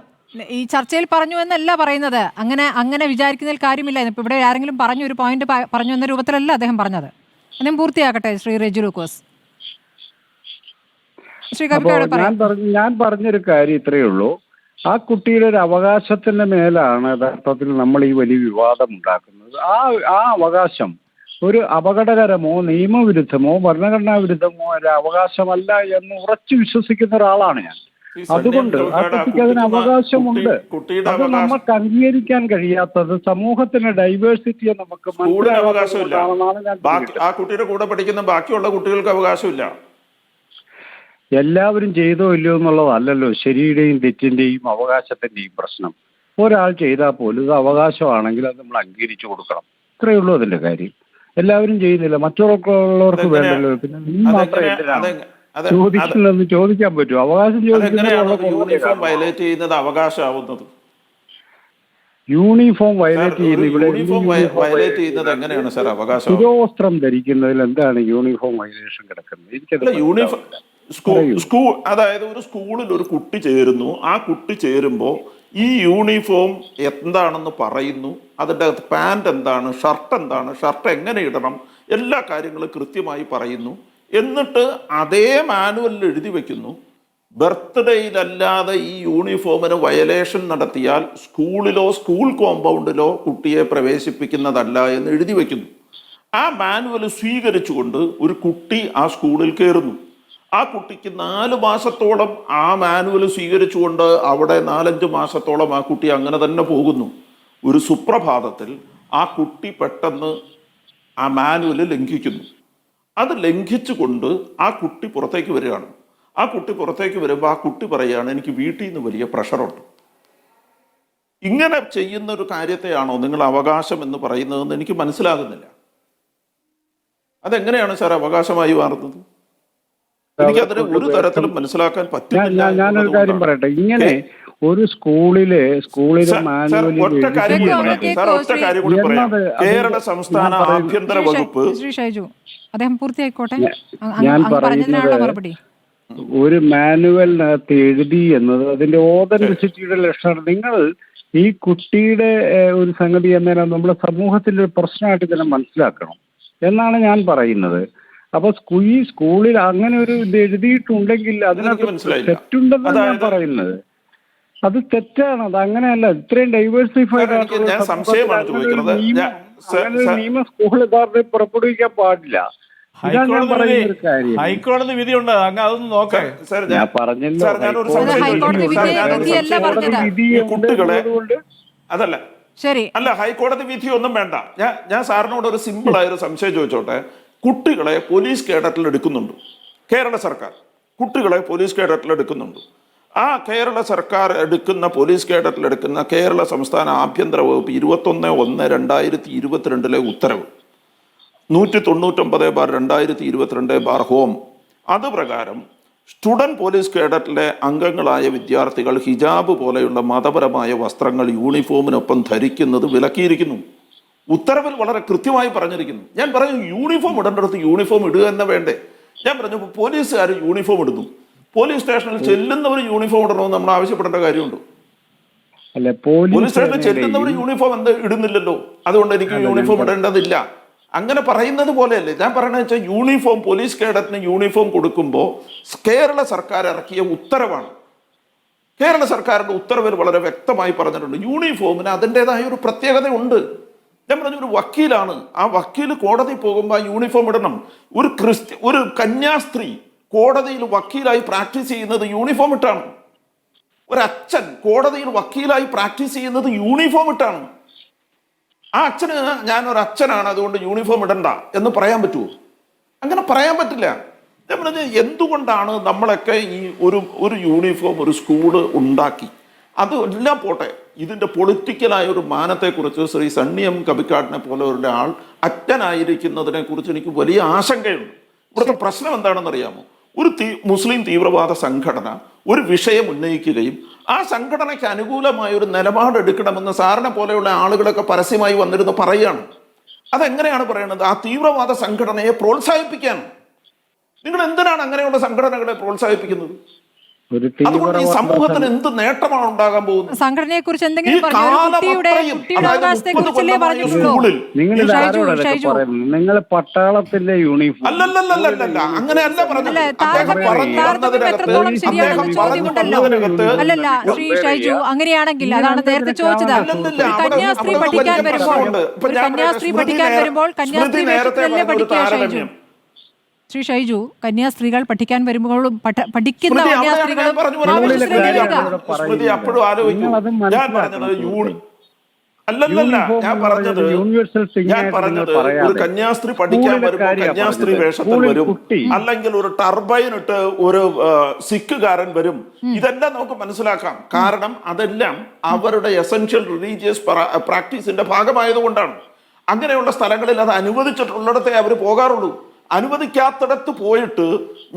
ഈ ചർച്ചയിൽ പറഞ്ഞു എന്നല്ല പറയുന്നത്. അങ്ങനെ വിചാരിക്കുന്നതിൽ കാര്യമില്ല. ഇപ്പൊ ഇവിടെ ആരെങ്കിലും പറഞ്ഞു ഒരു പോയിന്റ് പറഞ്ഞു എന്ന രൂപത്തിലല്ല അദ്ദേഹം പറഞ്ഞത്. അദ്ദേഹം പൂർത്തിയാക്കട്ടെ ശ്രീ റെജി ലൂക്കോസ്. ഞാൻ പറഞ്ഞൊരു കാര്യം ഇത്രയേ ഉള്ളൂ. ആ കുട്ടിയുടെ ഒരു അവകാശത്തിന്റെ മേലാണ് യഥാർത്ഥത്തിൽ നമ്മൾ ഈ വലിയ വിവാദം ഉണ്ടാക്കുന്നത്. ആ അവകാശം ഒരു അപകടകരമോ നിയമവിരുദ്ധമോ ഭരണഘടനാ വിരുദ്ധമോ ഒരു അവകാശമല്ല എന്ന് ഉറച്ചു വിശ്വസിക്കുന്ന ഒരാളാണ് ഞാൻ. അതുകൊണ്ട് ആ കുട്ടിക്ക് അതിന് അവകാശമുണ്ട്. അത് നമുക്ക് അംഗീകരിക്കാൻ കഴിയാത്തത് സമൂഹത്തിന്റെ ഡൈവേഴ്സിറ്റിയെ നമുക്ക് മനസ്സിലാക്കാനാണെന്നാണ് ഞാൻ. ആ കുട്ടിയുടെ കൂടെ പഠിക്കുന്ന ബാക്കിയുള്ള കുട്ടികൾക്ക് അവകാശമില്ല. എല്ലാവരും ചെയ്തോ ഇല്ലയോ എന്നുള്ളതല്ലല്ലോ ശരിയുടെയും തെറ്റിന്റെയും അവകാശത്തിന്റെയും പ്രശ്നം. ഒരാൾ ചെയ്താൽ പോലും ഇത് അവകാശമാണെങ്കിൽ അത് നമ്മൾ അംഗീകരിച്ചു കൊടുക്കണം. ഇത്രയേ ഉള്ളൂ അതിന്റെ കാര്യം. എല്ലാവരും ചെയ്യുന്നില്ല, മറ്റുള്ളവർക്ക് വേണ്ടല്ലോ. പിന്നെ നീ മാത്രം എന്തിനാണ് ചോദിക്കുന്നതെന്ന് ചോദിക്കാൻ പറ്റുമോ? അവകാശം യൂണിഫോം വയലേറ്റ് ചെയ്യുന്നത് അവകാശമാവുന്നത്? യൂണിഫോം വയലേറ്റ് ചെയ്യുന്നത് എങ്ങനെയാണ് സാർ അവകാശം? ശിരോവസ്ത്രം ധരിക്കുന്നതിൽ എന്താണ് യൂണിഫോം വയലേഷൻ കിടക്കുന്നത്? സ്കൂൾ അതായത് ഒരു സ്കൂളിൽ ഒരു കുട്ടി ചേരുന്നു. ആ കുട്ടി ചേരുമ്പോൾ ഈ യൂണിഫോം എന്താണെന്ന് പറയുന്നു, അതിൻ്റെ അകത്ത് പാൻറ് എന്താണ്, ഷർട്ട് എന്താണ്, ഷർട്ട് എങ്ങനെ ഇടണം, എല്ലാ കാര്യങ്ങളും കൃത്യമായി പറയുന്നു. എന്നിട്ട് അതേ മാനുവലിൽ എഴുതി വയ്ക്കുന്നു, ബർത്ത്ഡേയിലല്ലാതെ ഈ യൂണിഫോമിന് വയലേഷൻ നടത്തിയാൽ സ്കൂളിലോ സ്കൂൾ കോമ്പൗണ്ടിലോ കുട്ടിയെ പ്രവേശിപ്പിക്കുന്നതല്ല എന്ന് എഴുതി വയ്ക്കുന്നു. ആ മാനുവൽ സ്വീകരിച്ചുകൊണ്ട് ഒരു കുട്ടി ആ സ്കൂളിൽ കയറുന്നു. ആ കുട്ടിക്ക് 4 മാസത്തോളം ആ മാനുവൽ സ്വീകരിച്ചുകൊണ്ട് അവിടെ 4-5 മാസത്തോളം ആ കുട്ടി അങ്ങനെ തന്നെ പോകുന്നു. ഒരു സുപ്രഭാതത്തിൽ ആ കുട്ടി പെട്ടെന്ന് ആ മാനുവൽ ലംഘിക്കുന്നു. അത് ലംഘിച്ചുകൊണ്ട് ആ കുട്ടി പുറത്തേക്ക് വരികയാണ്. ആ കുട്ടി പുറത്തേക്ക് വരുമ്പോൾ ആ കുട്ടി പറയുകയാണ്, എനിക്ക് വീട്ടിൽ നിന്ന് വലിയ പ്രഷറുണ്ട്. ഇങ്ങനെ ചെയ്യുന്ന ഒരു കാര്യത്തെയാണോ നിങ്ങൾ അവകാശം എന്ന് പറയുന്നതെന്ന് എനിക്ക് മനസ്സിലാകുന്നില്ല. അതെങ്ങനെയാണ് സാർ അവകാശമായി മാറുന്നത്? എനിക്കതിന് ഒരു തരത്തിലും മനസ്സിലാക്കാൻ പറ്റുന്നില്ല. ഞാനൊരു കാര്യം പറയട്ടെ, ഇങ്ങനെ ഒരു സ്കൂളില് മാനുവലിൽ ഒറ്റ കാര്യം കൂടി പറയാം. കേരള സംസ്ഥാന ആഭ്യന്തര വകുപ്പ് ശ്രീ ഷൈജു അദ്ദേഹം പൂർത്തിയായിക്കോട്ടെ. ഞാൻ പറഞ്ഞതിനാണോ മറുപടി? ഒരു മാനുവലിനകത്ത് എഴുതി എന്നത് അതിന്റെ ഓതന്റിസിറ്റിയുടെ ലക്ഷണം. നിങ്ങൾ ഈ കുട്ടിയുടെ ഒരു സംഗതി എന്നതിനാണ് നമ്മുടെ സമൂഹത്തിന്റെ ഒരു പ്രശ്നമായിട്ട് തന്നെ മനസ്സിലാക്കണം എന്നാണ് ഞാൻ പറയുന്നത്. അപ്പൊ ഈ സ്കൂളിൽ അങ്ങനെ ഒരു ഇത് എഴുതിയിട്ടുണ്ടെങ്കിൽ അതിനകത്ത് തെറ്റുണ്ടെന്നാണ് ഞാൻ പറയുന്നത്. അത് തെറ്റാണ്, അത് അങ്ങനെയല്ല. ഇത്രയും ഡൈവേഴ്സിഫൈഡ് നിയമ സ്കൂളുകാരുടെ പുറപ്പെടുവിക്കാൻ പാടില്ല. ഇതാണ് ഞാൻ പറയുന്ന ഒരു കാര്യം. ഹൈക്കോടതി വിധിയുണ്ട്, അങ്ങ് അതൊന്നും നോക്കാം. ഞാൻ പറഞ്ഞല്ലോ, കുട്ടികളെ അതല്ല ശരി അല്ല ഹൈക്കോടതി വിധി ഒന്നും വേണ്ട. ഞാൻ സാറിനോട് ഒരു സിമ്പിൾ ആയ ഒരു സംശയം ചോദിച്ചോട്ടെ. കുട്ടികളെ പോലീസ് കേഡറ്റിൽ എടുക്കുന്നുണ്ട് കേരള സർക്കാർ, കുട്ടികളെ പോലീസ് കേഡറ്റിൽ എടുക്കുന്നുണ്ട്. ആ കേരള സർക്കാർ എടുക്കുന്ന പോലീസ് കേഡറ്റിൽ എടുക്കുന്ന കേരള സംസ്ഥാന ആഭ്യന്തര വകുപ്പ് 21/1/2022 ഉത്തരവ് 199/2022 ഹോം അത് പ്രകാരം സ്റ്റുഡൻറ് പോലീസ് കേഡറ്റിലെ അംഗങ്ങളായ വിദ്യാർത്ഥികൾ ഹിജാബ് പോലെയുള്ള മതപരമായ വസ്ത്രങ്ങൾ യൂണിഫോമിനൊപ്പം ധരിക്കുന്നത് വിലക്കിയിരിക്കുന്നു. ഉത്തരവിൽ വളരെ കൃത്യമായി പറഞ്ഞിരിക്കുന്നു. ഞാൻ പറഞ്ഞു യൂണിഫോം ഇടേണ്ടടുത്ത് യൂണിഫോം ഇടുക തന്നെ വേണ്ടേ. ഞാൻ പറഞ്ഞു പോലീസുകാർ യൂണിഫോം ഇടുന്നു, പോലീസ് സ്റ്റേഷനിൽ ചെല്ലുന്നവർ യൂണിഫോം ഇടണമെന്ന് നമ്മൾ ആവശ്യപ്പെടേണ്ട കാര്യമുണ്ടോ? പോലീസ് സ്റ്റേഷനിൽ ചെല്ലുന്നവർ യൂണിഫോം എന്താ ഇടുന്നില്ലല്ലോ, അതുകൊണ്ട് എനിക്ക് യൂണിഫോം ഇടേണ്ടതില്ല അങ്ങനെ പറയുന്നത് പോലെയല്ലേ. ഞാൻ പറയണത് വെച്ചാൽ യൂണിഫോം പോലീസ് കേഡറ്റിന് യൂണിഫോം കൊടുക്കുമ്പോൾ കേരള സർക്കാർ ഇറക്കിയ ഉത്തരവാണ്. കേരള സർക്കാരിൻ്റെ ഉത്തരവിൽ വളരെ വ്യക്തമായി പറഞ്ഞിട്ടുണ്ട് യൂണിഫോമിന് അതിൻ്റെതായ ഒരു പ്രത്യേകതയുണ്ട്. ഞാൻ പറഞ്ഞ ഒരു വക്കീലാണ്, ആ വക്കീൽ കോടതി പോകുമ്പോൾ ആ യൂണിഫോം ഇടണം. ഒരു കന്യാസ്ത്രീ കോടതിയിൽ വക്കീലായി പ്രാക്ടീസ് ചെയ്യുന്നത് യൂണിഫോം ഇട്ടാണ്. ഒരച്ഛൻ കോടതിയിൽ വക്കീലായി പ്രാക്ടീസ് ചെയ്യുന്നത് യൂണിഫോം ഇട്ടാണ്. ആ അച്ഛന് ഞാനൊരു അച്ഛനാണ് അതുകൊണ്ട് യൂണിഫോം ഇടണ്ട എന്ന് പറയാൻ പറ്റുമോ? അങ്ങനെ പറയാൻ പറ്റില്ല. ഞാൻ പറഞ്ഞ എന്തുകൊണ്ടാണ് നമ്മളൊക്കെ ഈ ഒരു യൂണിഫോം ഒരു സ്കൂള് ഉണ്ടാക്കി, അത് എല്ലാം പോട്ടെ, ഇതിൻ്റെ പൊളിറ്റിക്കലായ ഒരു മാനത്തെക്കുറിച്ച് ശ്രീ സണ്ണി എം കബിക്കാടിനെ പോലെ ഒരാൾ അജ്ഞനായിരിക്കുന്നതിനെ കുറിച്ച് എനിക്ക് വലിയ ആശങ്കയുണ്ട്. ഇവിടുത്തെ പ്രശ്നം എന്താണെന്ന് അറിയാമോ? ഒരു മുസ്ലിം തീവ്രവാദ സംഘടന ഒരു വിഷയം ഉന്നയിക്കുകയും ആ സംഘടനയ്ക്ക് അനുകൂലമായ ഒരു നിലപാടെടുക്കണമെന്ന് സാറിനെ പോലെയുള്ള ആളുകളൊക്കെ പരസ്യമായി വന്നിരുന്ന് പറയുകയാണ്. അതെങ്ങനെയാണ് പറയുന്നത്? ആ തീവ്രവാദ സംഘടനയെ പ്രോത്സാഹിപ്പിക്കാൻ. നിങ്ങൾ എന്തിനാണ് അങ്ങനെയുള്ള സംഘടനകളെ പ്രോത്സാഹിപ്പിക്കുന്നത്? അതുകൊണ്ട് ഈ സമൂഹത്തിന് എന്ത് നേട്ടമാണ് ഉണ്ടാകാൻ പോകുന്നത്? സംഘടനയെ കുറിച്ച് എന്തെങ്കിലും നിങ്ങൾ പട്ടാളത്തിന്റെ യൂണിഫോം അല്ലല്ല അങ്ങനെയല്ല പറഞ്ഞത്. അല്ലല്ല ശ്രീ ഷൈജു, അങ്ങനെയാണെങ്കിൽ അതാണ് നേരത്തെ ചോദിച്ചത്. കന്യാസ്ത്രീ പഠിക്കാൻ വരുമ്പോൾ കന്യാസ്ത്രീ വേഷത്തിലല്ലേ പഠിക്കുക ഷൈജു? ശ്രീ ഷൈജു, കന്യാസ്ത്രീകൾ പഠിക്കാൻ വരുമ്പോഴും പഠിക്കുന്ന കന്യാസ്ത്രീകളും ഒരു കന്യാസ്ത്രീ പഠിക്കാൻ വരുമ്പോൾ കന്യാസ്ത്രീ വേഷത്തിൽ വരും, അല്ലെങ്കിൽ ഒരു ടർബൈൻ ഇട്ട് ഒരു സിഖുകാരൻ വരും. ഇതെല്ലാം നമുക്ക് മനസ്സിലാക്കാം. കാരണം അതെല്ലാം അവരുടെ എസെൻഷ്യൽ റിലീജിയസ് പ്രാക്ടീസിന്റെ ഭാഗമായതുകൊണ്ടാണ്. അങ്ങനെയുള്ള സ്ഥലങ്ങളിൽ അത് അനുവദിച്ചിട്ടുള്ളിടത്തേ അവർ പോകാറുള്ളൂ. അനുവദിക്കാത്തിടത്ത് പോയിട്ട്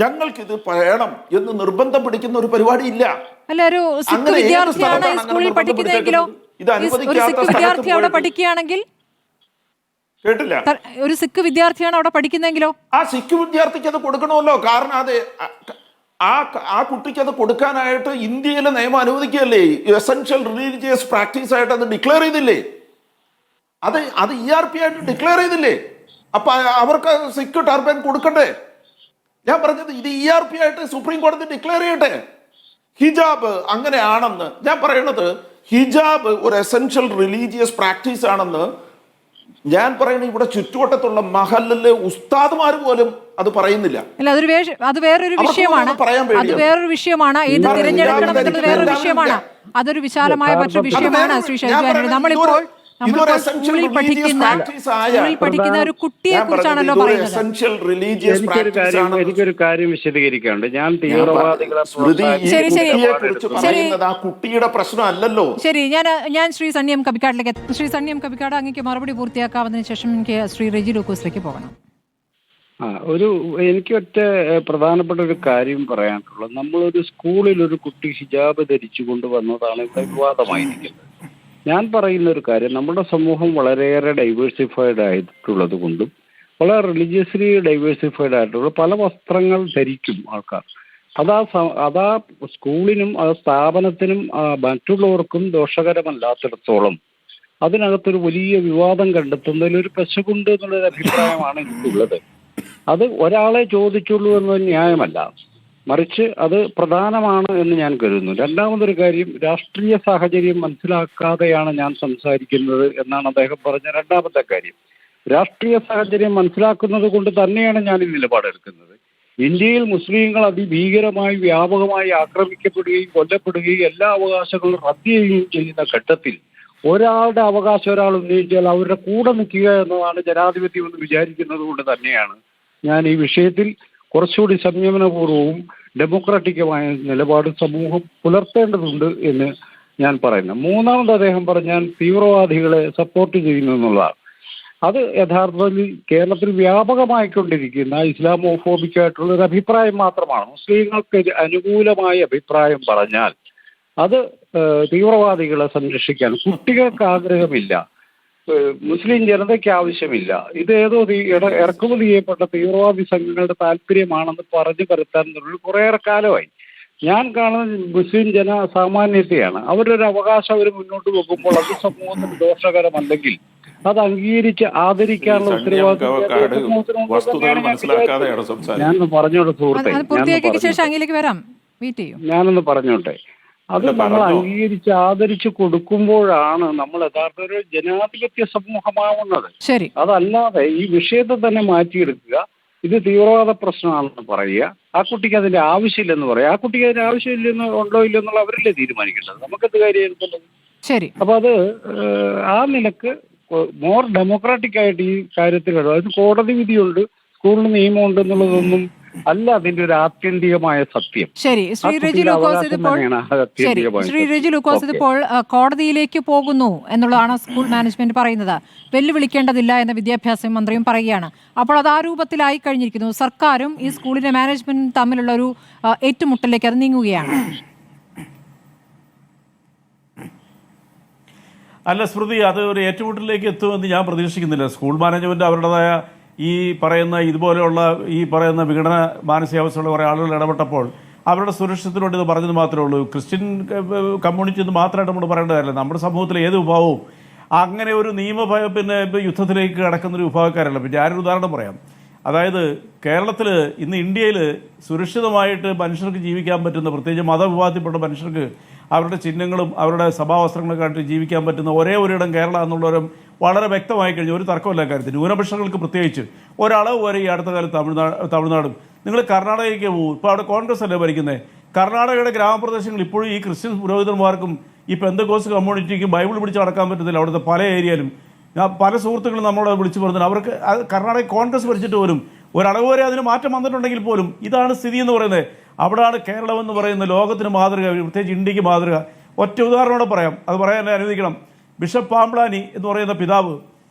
ഞങ്ങൾക്കിത് വേണം എന്ന് നിർബന്ധം പിടിക്കുന്ന ഒരു പരിപാടി ഇല്ല. അല്ല, ഒരു സിഖ് വിദ്യാർത്ഥിയാണ് സ്കൂളിൽ പഠിക്കുന്നതെങ്കിലോ, അവിടെ പഠിക്കുകയാണെങ്കിൽ കേട്ടില്ല, ഒരു സിഖ് വിദ്യാർത്ഥിയാണ് അവിടെ പഠിക്കുന്നതെങ്കിലോ ആ സിഖ് വിദ്യാർത്ഥിക്ക് അത് കൊടുക്കണമല്ലോ. കാരണം അത് ആ കുട്ടിക്ക് അത് കൊടുക്കാനായിട്ട് ഇന്ത്യയിലെ നിയമം അനുവദിക്കുകയല്ലേ. എസെൻഷ്യൽ റിലീജിയസ് പ്രാക്ടീസ് ആയിട്ട് അത് ഡിക്ലെയർ ചെയ്തില്ലേ? അത് ERP ആയിട്ട് ഡിക്ലെയർ ചെയ്തില്ലേ? അപ്പൊ അവർക്ക് സിഖ് ടർബൻ കൊടുക്കണ്ടേ? ഞാൻ പറഞ്ഞത് ഇത് ERP ആയിട്ട് സുപ്രീം കോടതി ഡിക്ലെയർ ചെയ്യട്ടെ. ഹിജാബ് അങ്ങനെയാണെന്ന് ഞാൻ പറയുന്നത്, ഹിജാബ് ഒരു എസെൻഷ്യൽ റിലീജിയസ് പ്രാക്ടീസ് ആണെന്ന് ഞാൻ പറയുന്നത് ഇവിടെ ചുറ്റുവട്ടത്തുള്ള മഹല്ലിലെ ഉസ്താദുമാർ പോലും അത് പറയുന്നില്ല. അത് വേറൊരു വിഷയമാണ്. അത് വേറൊരു വിഷയമാണ്. ഏത് തിരഞ്ഞെടുക്കണം എന്നുള്ളത് വേറൊരു വിഷയമാണ്. അതൊരു വിശാലമായ മറ്റൊരു വിഷയമാണ് ശ്രീ ഷൈജു. നമ്മളിപ്പോൾ സ്കൂളിൽ പഠിക്കുന്ന ഒരു കുട്ടിയെ കുറിച്ചാണല്ലോ പറയുന്നത്. എനിക്കൊരു കാര്യം വിശദീകരിക്കാനുണ്ട്. ഞാൻ തീവ്രവാദികളെ കുട്ടിയുടെ പ്രശ്നമല്ലല്ലോ. ശരി, ഞാൻ ശ്രീ സണ്ണി എം കബിക്കാടിലേക്ക്. ശ്രീ സണ്ണി എം കബിക്കാട്, അങ്ങേക്ക് മറുപടി പൂർത്തിയാക്കാവുന്നതിന് ശേഷം എനിക്ക് ശ്രീ റെജി ലൂക്കോസിലേക്ക് പോകണം. എനിക്ക് പ്രധാനപ്പെട്ട ഒരു കാര്യം പറയാനുള്ളത്, നമ്മളൊരു സ്കൂളിൽ ഒരു കുട്ടി ഹിജാബ് ധരിച്ചു കൊണ്ടുവന്നതാണ് ഇവിടെ വിവാദമായിരിക്കുന്നത്. ഞാൻ പറയുന്ന ഒരു കാര്യം, നമ്മുടെ സമൂഹം വളരെയേറെ ഡൈവേഴ്സിഫൈഡ് ആയിട്ടുള്ളത് കൊണ്ടും വളരെ റിലീജിയസ്ലി ഡൈവേഴ്സിഫൈഡ് ആയിട്ടുള്ള പല വസ്ത്രങ്ങൾ ധരിക്കും ആൾക്കാർ. അതാ സ്കൂളിനും സ്ഥാപനത്തിനും മറ്റുള്ളവർക്കും ദോഷകരമല്ലാത്തിടത്തോളം അതിനകത്തൊരു വലിയ വിവാദം കണ്ടെത്തുന്നതിൽ ഒരു പശുണ്ട് എന്നുള്ളൊരു അഭിപ്രായമാണ് എനിക്കുള്ളത്. അത് ഒരാളെ ചോദിച്ചുള്ളൂ എന്നത് ന്യായമല്ല, മറിച്ച് അത് പ്രധാനമാണ് എന്ന് ഞാൻ കരുതുന്നു. രണ്ടാമതൊരു കാര്യം, രാഷ്ട്രീയ സാഹചര്യം മനസ്സിലാക്കാതെയാണ് ഞാൻ സംസാരിക്കുന്നത് എന്നാണ് അദ്ദേഹം പറഞ്ഞ രണ്ടാമത്തെ കാര്യം. രാഷ്ട്രീയ സാഹചര്യം മനസ്സിലാക്കുന്നത് കൊണ്ട് തന്നെയാണ് ഞാൻ ഈ നിലപാടെടുക്കുന്നത്. ഇന്ത്യയിൽ മുസ്ലിങ്ങൾ അതിഭീകരമായി വ്യാപകമായി ആക്രമിക്കപ്പെടുകയും കൊല്ലപ്പെടുകയും എല്ലാ അവകാശങ്ങളും റദ്ദ് ചെയ്യുകയും ചെയ്യുന്ന ഘട്ടത്തിൽ ഒരാളുടെ അവകാശം ഒരാൾ ഉന്നയിച്ചാൽ അവരുടെ കൂടെ നിൽക്കുക എന്നതാണ് ജനാധിപത്യം എന്ന് വിചാരിക്കുന്നത് കൊണ്ട് തന്നെയാണ് ഞാൻ ഈ വിഷയത്തിൽ കുറച്ചുകൂടി സംയമനപൂർവ്വവും ഡെമോക്രാറ്റിക്കുമായ നിലപാട് സമൂഹം പുലർത്തേണ്ടതുണ്ട് എന്ന് ഞാൻ പറയുന്നത്. മൂന്നാമത് അദ്ദേഹം പറഞ്ഞാൽ തീവ്രവാദികളെ സപ്പോർട്ട് ചെയ്യുന്നു എന്നുള്ളതാണ്. അത് യഥാർത്ഥത്തിൽ കേരളത്തിൽ വ്യാപകമായിക്കൊണ്ടിരിക്കുന്ന ഇസ്ലാമോഫോബിക്കായിട്ടുള്ള ഒരു അഭിപ്രായം മാത്രമാണ്. മുസ്ലിങ്ങൾക്ക് അനുകൂലമായ അഭിപ്രായം പറഞ്ഞാൽ അത് തീവ്രവാദികളെ സംരക്ഷിക്കാൻ കുട്ടികൾക്ക് ആഗ്രഹമില്ല, മുസ്ലിം ജനതയ്ക്ക് ആവശ്യമില്ല. ഇത് ഏതോ ഇറക്കുമതി ചെയ്യപ്പെട്ട തീവ്രവാദി സംഘങ്ങളുടെ താല്പര്യമാണെന്ന് പറഞ്ഞു പരത്താൻ കുറേയേറെ കാലമായി. ഞാൻ കാണുന്നത് മുസ്ലിം സാമാന്യത്തെയാണ്. അവരൊരു അവകാശം അവർ മുന്നോട്ട് വെക്കുമ്പോൾ അത് സമൂഹത്തിന് ദോഷകരമല്ലെങ്കിൽ അത് അംഗീകരിച്ച് ആദരിക്കാനുള്ള ഉത്തരവാദിത്വം ഞാനൊന്ന് പറഞ്ഞോട്ടെ സുഹൃത്തെ, ഞാനൊന്ന് പറഞ്ഞോട്ടെ. അത് നമ്മൾ അംഗീകരിച്ച് ആദരിച്ച് കൊടുക്കുമ്പോഴാണ് നമ്മൾ യഥാർത്ഥ ഒരു ജനാധിപത്യ സമൂഹമാവുന്നത്. അതല്ലാതെ ഈ വിഷയത്തെ തന്നെ മാറ്റിയെടുക്കുക, ഇത് തീവ്രവാദ പ്രശ്നമാണെന്ന് പറയുക, ആ കുട്ടിക്ക് അതിന്റെ ആവശ്യമില്ലെന്ന് പറയുക. ആ കുട്ടിക്ക് അതിന്റെ ആവശ്യമില്ലെന്ന് ഉണ്ടോ ഇല്ലെന്നുള്ള അവരല്ലേ തീരുമാനിക്കേണ്ടത്, നമുക്കെന്ത് കാര്യമായിരുന്നുള്ളത്. അപ്പൊ അത് ആ നിലക്ക് മോർ ഡെമോക്രാറ്റിക് ആയിട്ട് ഈ കാര്യത്തിൽ അതായത് കോടതി വിധിയുണ്ട്, സ്കൂളിന് നിയമമുണ്ട് എന്നുള്ളതൊന്നും അല്ല അതിന്റെ ഒരു ആത്യന്തികമായ സത്യം. ശരി, ശ്രീ റെജി ലൂക്കോസ് ഇതിപ്പോൾ കോടതിയിലേക്ക് പോകുന്നു എന്നുള്ളതാണ് സ്കൂൾ മാനേജ്മെന്റ് പറയുന്നത്. വെല്ലുവിളിക്കേണ്ടതില്ല എന്ന വിദ്യാഭ്യാസ മന്ത്രിയും പറയുകയാണ്. അപ്പോൾ അത് ആ രൂപത്തിലായി കഴിഞ്ഞിരിക്കുന്നു. സർക്കാരും ഈ സ്കൂളിന്റെ മാനേജ്മെന്റും തമ്മിലുള്ള ഒരു ഏറ്റുമുട്ടലിലേക്ക് അത് നീങ്ങുകയാണ്. അല്ല സ്മൃതി, അത് ഒരു ഏറ്റുമുട്ടലിലേക്ക് എത്തുമെന്ന് ഞാൻ പ്രതീക്ഷിക്കുന്നില്ല. സ്കൂൾ മാനേജ്മെന്റ് അവരുടേതായ ഈ പറയുന്ന ഇതുപോലെയുള്ള ഈ പറയുന്ന വിഘടന മാനസികാവസ്ഥയുള്ള കുറേ ആളുകൾ ഇടപെട്ടപ്പോൾ അവരുടെ സുരക്ഷിതത്തിന് വേണ്ടി ഇത് പറഞ്ഞത് മാത്രമേ ഉള്ളൂ. ക്രിസ്ത്യൻ കമ്മ്യൂണിറ്റി എന്ന് മാത്രമായിട്ട് നമ്മൾ പറയേണ്ട കാര്യമില്ല. നമ്മുടെ സമൂഹത്തിലെ ഏത് വിഭാഗവും അങ്ങനെ ഒരു പിന്നെ യുദ്ധത്തിലേക്ക് കടക്കുന്നൊരു വിഭാഗക്കാരല്ല. പിന്നെ ഞാനൊരു ഉദാഹരണം പറയാം. അതായത് കേരളത്തിൽ ഇന്ന് ഇന്ത്യയിൽ സുരക്ഷിതമായിട്ട് മനുഷ്യർക്ക് ജീവിക്കാൻ പറ്റുന്ന, പ്രത്യേകിച്ച് മതവിഭാഗത്തിൽപ്പെട്ട മനുഷ്യർക്ക് അവരുടെ ചിഹ്നങ്ങളും അവരുടെ സഭാവസ്ത്രങ്ങളൊക്കെ ആയിട്ട് ജീവിക്കാൻ പറ്റുന്ന ഒരേ ഒരിടം കേരളം എന്നുള്ളവരും വളരെ വ്യക്തമായി കഴിഞ്ഞു. ഒരു തർക്കമില്ല കാര്യത്തിൽ. ന്യൂനപക്ഷങ്ങൾക്ക് പ്രത്യേകിച്ച് ഒരളവ് വരെ ഈ അടുത്ത കാലത്ത് തമിഴ്നാടും നിങ്ങൾ കർണാടകയ്ക്ക് പോകും. ഇപ്പോൾ അവിടെ കോൺഗ്രസ് അല്ലേ ഭരിക്കുന്നത്. കർണാടകയുടെ ഗ്രാമപ്രദേശങ്ങൾ ഇപ്പോഴും ഈ ക്രിസ്ത്യൻ പുരോഹിതന്മാർക്കും ഈ പെന്തക്കോസ്റ്റ് കമ്മ്യൂണിറ്റിക്കും ബൈബിൾ പിടിച്ച് നടക്കാൻ പറ്റുന്നില്ല. അവിടുത്തെ പല ഏരിയയിലും ഞാൻ പല സുഹൃത്തുക്കളും നമ്മളോട് വിളിച്ചു പറഞ്ഞത് അവർക്ക് കർണാടക കോൺഗ്രസ് ഭരിച്ചിട്ട് പോലും ഒരളവ് വരെ അതിന് മാറ്റം വന്നിട്ടുണ്ടെങ്കിൽ പോലും ഇതാണ് സ്ഥിതി എന്ന് പറയുന്നത്. അവിടെയാണ് കേരളം എന്ന് പറയുന്നത് ലോകത്തിന് മാതൃക, പ്രത്യേകിച്ച് ഇന്ത്യക്ക് മാതൃക. ഒറ്റ ഉദാഹരണത്തോടെ പറയാം, അത് പറയാൻ അനുവദിക്കണം. ബിഷപ്പ് പാംബ്ലാനി എന്ന് പറയുന്ന പിതാവ്,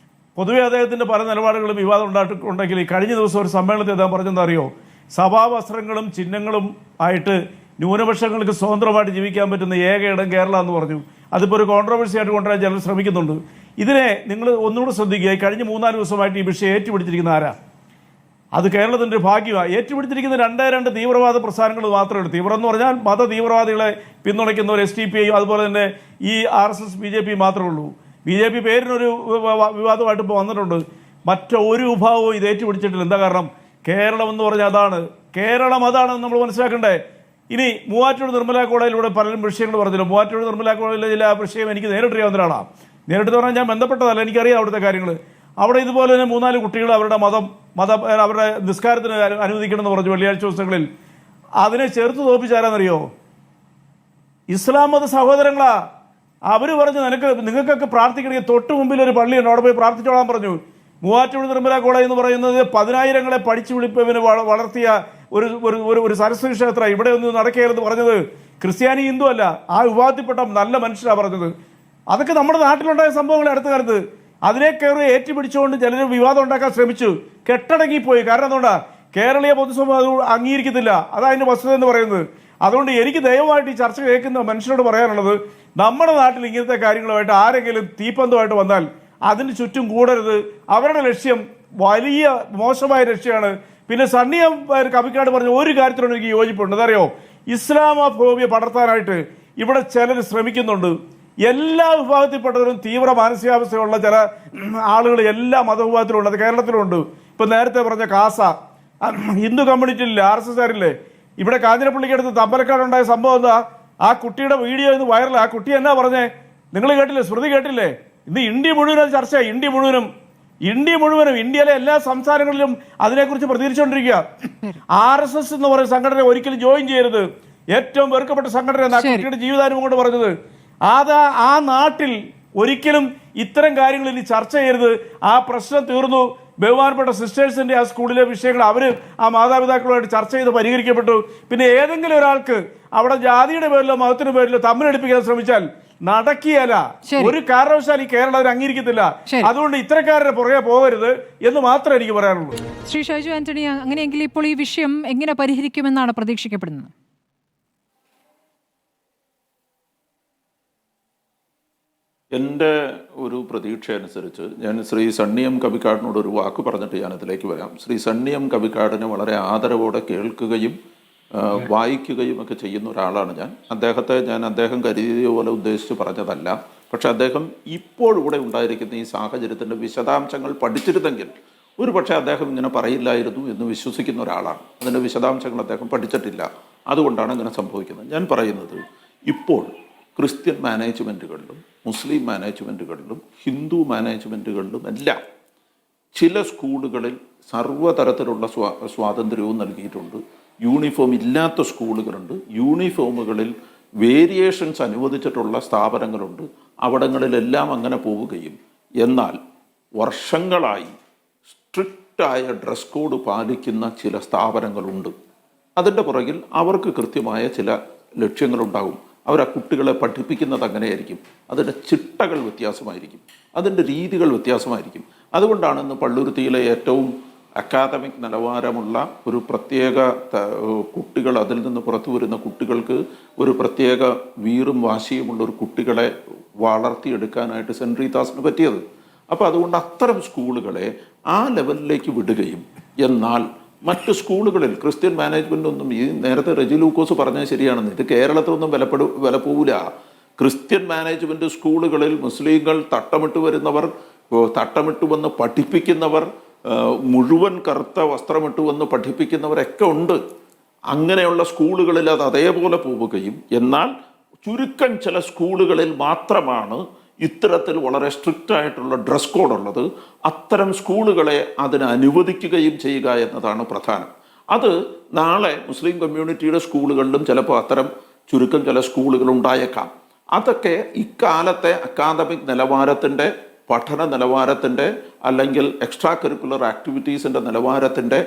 പൊതുവെ അദ്ദേഹത്തിൻ്റെ പല നിലപാടുകളും വിവാദം ഉണ്ടായിട്ടുണ്ടെങ്കിൽ കഴിഞ്ഞ ദിവസം ഒരു സമ്മേളനത്തിൽ അദ്ദേഹം പറഞ്ഞെന്താ അറിയോ? സഭാവസ്ത്രങ്ങളും ചിഹ്നങ്ങളും ആയിട്ട് ന്യൂനപക്ഷങ്ങൾക്ക് സ്വതന്ത്രമായിട്ട് ജീവിക്കാൻ പറ്റുന്ന ഏക ഇടം കേരളം എന്ന് പറഞ്ഞു. അതിപ്പോൾ ഒരു കോൺട്രവേഴ്സി ആയിട്ട് കൊണ്ടുവരാൻ ചിലർ ശ്രമിക്കുന്നുണ്ട്. ഇതിനെ നിങ്ങൾ ഒന്നുകൂടെ ശ്രദ്ധിക്കുക. കഴിഞ്ഞ 3-4 ദിവസമായിട്ട് ഈ വിഷയം ഏറ്റുപിടിച്ചിരിക്കുന്ന ആരാ? അത് കേരളത്തിൻ്റെ ഒരു ഭാഗ്യമാണ്. ഏറ്റുപിടിച്ചിരിക്കുന്ന 2 തീവ്രവാദ പ്രസ്ഥാനങ്ങൾ മാത്രമേ ഉള്ളൂ. തീവ്രം എന്ന് പറഞ്ഞാൽ മത തീവ്രവാദികളെ പിന്തുണയ്ക്കുന്നവർ SDPI അതുപോലെ തന്നെ ഈ RSS BJP മാത്രമേ ഉള്ളൂ. BJP പേരിനൊരു വിവാദമായിട്ട് ഇപ്പോൾ വന്നിട്ടുണ്ട്. മറ്റൊരു വിഭാഗവും ഇത് ഏറ്റുപിടിച്ചിട്ടില്ല. എന്താ കാരണം? കേരളം എന്ന് പറഞ്ഞാൽ അതാണ്. കേരളം അതാണെന്ന് നമ്മൾ മനസ്സിലാക്കണ്ടേ. ഇനി മൂവാറ്റൂർ നിർമ്മല കോളേജിലൂടെ പലരും വിഷയങ്ങൾ പറഞ്ഞല്ലോ. മൂവാറ്റൂർ നിർമ്മല കോളേജിലെ ചില വിഷയം എനിക്ക് നേരിട്ടറിയാവുന്ന ഒരാളാണ്. നേരിട്ട് പറഞ്ഞാൽ ഞാൻ ബന്ധപ്പെട്ടതല്ല, എനിക്കറിയാം അവിടുത്തെ കാര്യങ്ങൾ. അവിടെ ഇതുപോലെ തന്നെ 3-4 കുട്ടികൾ അവരുടെ അവരുടെ നിസ്കാരത്തിന് അനുവദിക്കണമെന്ന് പറഞ്ഞു വെള്ളിയാഴ്ച ദിവസങ്ങളിൽ. അതിനെ ചേർത്ത് തോപ്പിച്ചാരാന്നറിയോ? ഇസ്ലാം മത സഹോദരങ്ങളാ. അവർ പറഞ്ഞു നിങ്ങൾക്കൊക്കെ പ്രാർത്ഥിക്കണമെങ്കിൽ തൊട്ട് മുമ്പിൽ ഒരു പള്ളിയുണ്ട്, അവിടെ പോയി പ്രാർത്ഥിച്ചോളാൻ പറഞ്ഞു. മൂവാറ്റൂർ നിർമ്മല കോളേജ് എന്ന് പറയുന്നത് 10,000ങ്ങളെ പഠിച്ചു വിളിപ്പവന് വളർത്തിയ ഒരു സരസ്വതി ക്ഷേത്രം. ഇവിടെ ഒന്നും നടക്കുകയെന്ന് പറഞ്ഞത് ക്രിസ്ത്യാനി ഹിന്ദു അല്ല, ആ വിഭാഗത്തിൽപ്പെട്ട നല്ല മനുഷ്യരാണ് പറഞ്ഞത്. അതൊക്കെ നമ്മുടെ നാട്ടിലുണ്ടായ സംഭവങ്ങൾ അടുത്ത കാലത്ത്. അതിനെ കയറി ഏറ്റുപിടിച്ചുകൊണ്ട് ചിലർ വിവാദം ഉണ്ടാക്കാൻ ശ്രമിച്ചു. കെട്ടടങ്ങിപ്പോയി. കാരണം എന്തുകൊണ്ടാ? കേരളീയ പൊതുസമൂഹം അത് അംഗീകരിക്കത്തില്ല. അതായതിൻ്റെ വസ്തുത എന്ന് പറയുന്നത്. അതുകൊണ്ട് എനിക്ക് ദയവായിട്ട് ഈ ചർച്ച കേൾക്കുന്ന മനുഷ്യരോട് പറയാനുള്ളത്, നമ്മുടെ നാട്ടിൽ ഇങ്ങനത്തെ കാര്യങ്ങളുമായിട്ട് ആരെങ്കിലും തീപ്പന്തമായിട്ട് വന്നാൽ അതിന് ചുറ്റും കൂടരുത്. അവരുടെ ലക്ഷ്യം വലിയ മോശമായ ലക്ഷ്യമാണ്. പിന്നെ സണ്ണിയം കവിക്കാട് പറഞ്ഞ ഒരു കാര്യത്തിനോട് എനിക്ക് യോജിപ്പുണ്ട്. അതറിയോ? ഇസ്ലാമോഫോബിയ പടർത്താനായിട്ട് ഇവിടെ ചിലർ ശ്രമിക്കുന്നുണ്ട്. എല്ലാ വിഭാഗത്തിൽപ്പെട്ടവരും തീവ്ര മാനസികാവസ്ഥയുള്ള ചില ആളുകൾ എല്ലാ മതവിഭാഗത്തിലുണ്ട്. അത് കേരളത്തിലുണ്ട്. ഇപ്പം നേരത്തെ പറഞ്ഞ കാസ ഹിന്ദു കമ്മ്യൂണിറ്റിയില്ലേ, RSSകാരില്ലേ, ഇവിടെ കാഞ്ഞിരപ്പള്ളിക്കടുത്ത് തമ്പലക്കാടുണ്ടായ സംഭവം എന്താ? ആ കുട്ടിയുടെ വീഡിയോ ഇന്ന് വൈറൽ. ആ കുട്ടി എന്നാ പറഞ്ഞേ? നിങ്ങൾ കേട്ടില്ലേ? സ്മൃതി കേട്ടില്ലേ? ഇന്ന് ഇന്ത്യ മുഴുവനും അത് ചർച്ചയായി. ഇന്ത്യ മുഴുവനും ഇന്ത്യയിലെ എല്ലാ സംസ്ഥാനങ്ങളിലും അതിനെക്കുറിച്ച് പ്രതികരിച്ചുകൊണ്ടിരിക്കുക. RSS എന്ന് പറയുന്ന സംഘടന ഒരിക്കലും ജോയിൻ ചെയ്യരുത്, ഏറ്റവും വെറുക്കപ്പെട്ട സംഘടന എന്നാ കുട്ടിയുടെ ജീവിതാനുഭവം കൊണ്ട് പറഞ്ഞത്. ആ നാട്ടിൽ ഒരിക്കലും ഇത്തരം കാര്യങ്ങൾ ഇനി ചർച്ച ചെയ്യരുത്. ആ പ്രശ്നം തീർന്നു. ബഹുമാനപ്പെട്ട സിസ്റ്റേഴ്സിന്റെ ആ സ്കൂളിലെ വിഷയങ്ങൾ അവർ ആ മാതാപിതാക്കളുമായിട്ട് ചർച്ച ചെയ്ത് പരിഹരിക്കപ്പെട്ടു. പിന്നെ ഏതെങ്കിലും ഒരാൾക്ക് അവിടെ ജാതിയുടെ പേരിലോ മതത്തിന്റെ പേരിലോ തമ്മിലടിപ്പിക്കാൻ ശ്രമിച്ചാൽ നടക്കിയല്ല. ഒരു കാരണവശാലും ഈ കേരളം അതിന് അംഗീകരിക്കത്തില്ല. അതുകൊണ്ട് ഇത്തരക്കാരുടെ പുറകെ പോകരുത് എന്ന് മാത്രമേ എനിക്ക് പറയാനുള്ളൂ. ശ്രീ ഷൈജു ആന്റണി, അങ്ങനെയെങ്കിൽ ഇപ്പോൾ ഈ വിഷയം എങ്ങനെ പരിഹരിക്കുമെന്നാണ് പ്രതീക്ഷിക്കപ്പെടുന്നത്? എൻ്റെ ഒരു പ്രതീക്ഷ അനുസരിച്ച് ഞാൻ ശ്രീ സണ്ണിയം കവിക്കാടിനോട് ഒരു വാക്ക് പറഞ്ഞിട്ട് ഞാൻ അതിലേക്ക് വരാം. ശ്രീ സണ്ണിയം കവിക്കാടിനെ വളരെ ആദരവോടെ കേൾക്കുകയും വായിക്കുകയും ഒക്കെ ചെയ്യുന്ന ഒരാളാണ് ഞാൻ. അദ്ദേഹം കരുതിയ പോലെ ഉദ്ദേശിച്ച് പറഞ്ഞതല്ല. പക്ഷെ അദ്ദേഹം ഇപ്പോൾ ഇവിടെ ഉണ്ടായിരിക്കുന്ന ഈ സാഹചര്യത്തിൻ്റെ വിശദാംശങ്ങൾ പഠിച്ചിരുന്നെങ്കിൽ ഒരു പക്ഷേ അദ്ദേഹം ഇങ്ങനെ പറയില്ലായിരുന്നു എന്ന് വിശ്വസിക്കുന്ന ഒരാളാണ്. അതിൻ്റെ വിശദാംശങ്ങൾ അദ്ദേഹം പഠിച്ചിട്ടില്ല. അതുകൊണ്ടാണ് ഇങ്ങനെ സംഭവിക്കുന്നത്. ഞാൻ പറയുന്നത്, ഇപ്പോൾ ക്രിസ്ത്യൻ മാനേജ്മെൻറ്റുകളിലും മുസ്ലിം മാനേജ്മെൻറ്റുകളിലും ഹിന്ദു മാനേജ്മെൻറ്റുകളിലും എല്ലാം ചില സ്കൂളുകളിൽ സർവ്വതരത്തിലുള്ള സ്വാതന്ത്ര്യവും നൽകിയിട്ടുണ്ട്. യൂണിഫോം ഇല്ലാത്ത സ്കൂളുകളുണ്ട്. യൂണിഫോമുകളിൽ വേരിയേഷൻസ് അനുവദിച്ചിട്ടുള്ള സ്ഥാപനങ്ങളുണ്ട്. അവിടങ്ങളിലെല്ലാം അങ്ങനെ പോവുകയും എന്നാൽ വർഷങ്ങളായി സ്ട്രിക്റ്റായ ഡ്രസ് കോഡ് പാലിക്കുന്ന ചില സ്ഥാപനങ്ങളുണ്ട്. അതിൻ്റെ പുറകിൽ അവർക്ക് കൃത്യമായ ചില ലക്ഷ്യങ്ങളുണ്ടാകും. അവർ ആ കുട്ടികളെ പഠിപ്പിക്കുന്നത് അങ്ങനെയായിരിക്കും. അതിൻ്റെ ചിട്ടകൾ വ്യത്യാസമായിരിക്കും, അതിൻ്റെ രീതികൾ വ്യത്യാസമായിരിക്കും. അതുകൊണ്ടാണ് ഇന്ന് പള്ളുരുത്തിയിലെ ഏറ്റവും അക്കാദമിക് നിലവാരമുള്ള ഒരു പ്രത്യേക കുട്ടികൾ, അതിൽ നിന്ന് പുറത്തു വരുന്ന കുട്ടികൾക്ക് ഒരു പ്രത്യേക വീറും വാശിയുമുള്ള ഒരു കുട്ടികളെ വളർത്തിയെടുക്കാനായിട്ട് സെൻറ്റ് റീതാസിന് പറ്റിയത്. അപ്പോൾ അതുകൊണ്ട് അത്തരം സ്കൂളുകളെ ആ ലെവലിലേക്ക് വിടുകയും എന്നാൽ മറ്റ് സ്കൂളുകളിൽ ക്രിസ്ത്യൻ മാനേജ്മെൻറ്റൊന്നും, ഈ നേരത്തെ റെജി ലൂക്കോസ് പറഞ്ഞത് ശരിയാണെന്ന്, ഇത് കേരളത്തിലൊന്നും വില പോവില്ല. ക്രിസ്ത്യൻ മാനേജ്മെൻറ്റ് സ്കൂളുകളിൽ മുസ്ലിങ്ങൾ തട്ടമിട്ട് വന്ന് പഠിപ്പിക്കുന്നവർ, മുഴുവൻ കറുത്ത വസ്ത്രമിട്ട് വന്ന് പഠിപ്പിക്കുന്നവരൊക്കെ ഉണ്ട്. അങ്ങനെയുള്ള സ്കൂളുകളിൽ അത് അതേപോലെ പോവുകയും എന്നാൽ ചുരുക്കം ചില സ്കൂളുകളിൽ മാത്രമാണ് ഇത്തരത്തിൽ വളരെ സ്ട്രിക്റ്റ് ആയിട്ടുള്ള ഡ്രസ് കോഡ് ഉള്ളത്. അത്തരം സ്കൂളുകളെ അതിന് അനുവദിക്കുകയും ചെയ്യുക എന്നതാണ് പ്രധാനം. അത് നാളെ മുസ്ലിം കമ്മ്യൂണിറ്റിയുടെ സ്കൂളുകളിലും ചിലപ്പോൾ അത്തരം ചുരുക്കം ചില സ്കൂളുകൾ ഉണ്ടായേക്കാം. അതൊക്കെ ഇക്കാലത്തെ അക്കാദമിക് നിലവാരത്തിൻ്റെ, പഠന നിലവാരത്തിൻ്റെ, അല്ലെങ്കിൽ എക്സ്ട്രാ കരിക്കുലർ ആക്ടിവിറ്റീസിൻ്റെ നിലവാരത്തിൻ്റെ,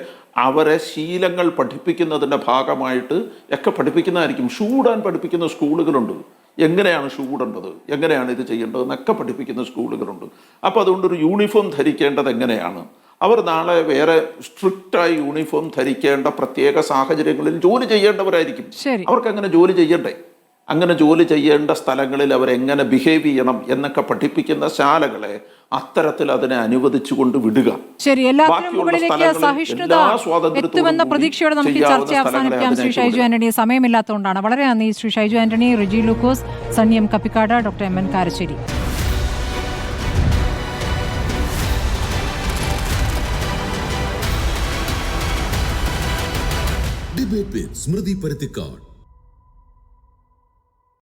അവരെ ശീലങ്ങൾ പഠിപ്പിക്കുന്നതിൻ്റെ ഭാഗമായിട്ട് ഒക്കെ പഠിപ്പിക്കുന്നതായിരിക്കും. ഷൂടാൻ പഠിപ്പിക്കുന്ന സ്കൂളുകളുണ്ട്. എങ്ങനെയാണ് ഷൂടേണ്ടത്, എങ്ങനെയാണ് ഇത് ചെയ്യേണ്ടതെന്നൊക്കെ പഠിപ്പിക്കുന്ന സ്കൂളുകളുണ്ട്. അപ്പോൾ അതുകൊണ്ട് ഒരു യൂണിഫോം ധരിക്കേണ്ടത് എങ്ങനെയാണ്, അവർ നാളെ വേറെ സ്ട്രിക്റ്റായി യൂണിഫോം ധരിക്കേണ്ട പ്രത്യേക സാഹചര്യങ്ങളിൽ ജോലി ചെയ്യേണ്ടവരായിരിക്കും. അവർക്ക് അങ്ങനെ ജോലി ചെയ്യണ്ടേ? അങ്ങനെ ജോലി ചെയ്യേണ്ട സ്ഥലങ്ങളിൽ അവരെങ്ങനെ ബിഹേവ് ചെയ്യണം എന്നൊക്കെ പഠിപ്പിക്കുന്ന ശാലകളെ അത്തരത്തിൽ അതിനെ അനുവദിച്ചുകൊണ്ട് വിടുക. ശരി, എല്ലാത്തിനും മുകളിലേക്ക് സഹിഷ്ണുത എത്തുമെന്ന പ്രതീക്ഷയോടെ നമുക്ക് ഈ ചർച്ച അവസാനിപ്പിക്കാം. ശ്രീ ഷൈജു ആന്റണി, സമയമില്ലാത്തതുകൊണ്ടാണ്. വളരെ നന്ദി ശ്രീ ഷൈജു ആന്റണി, റെജി ലൂക്കോസ്, സണ്ണിയം Kappikkad, doctor MN Karassery. Debate with Smrithi Paruthikad.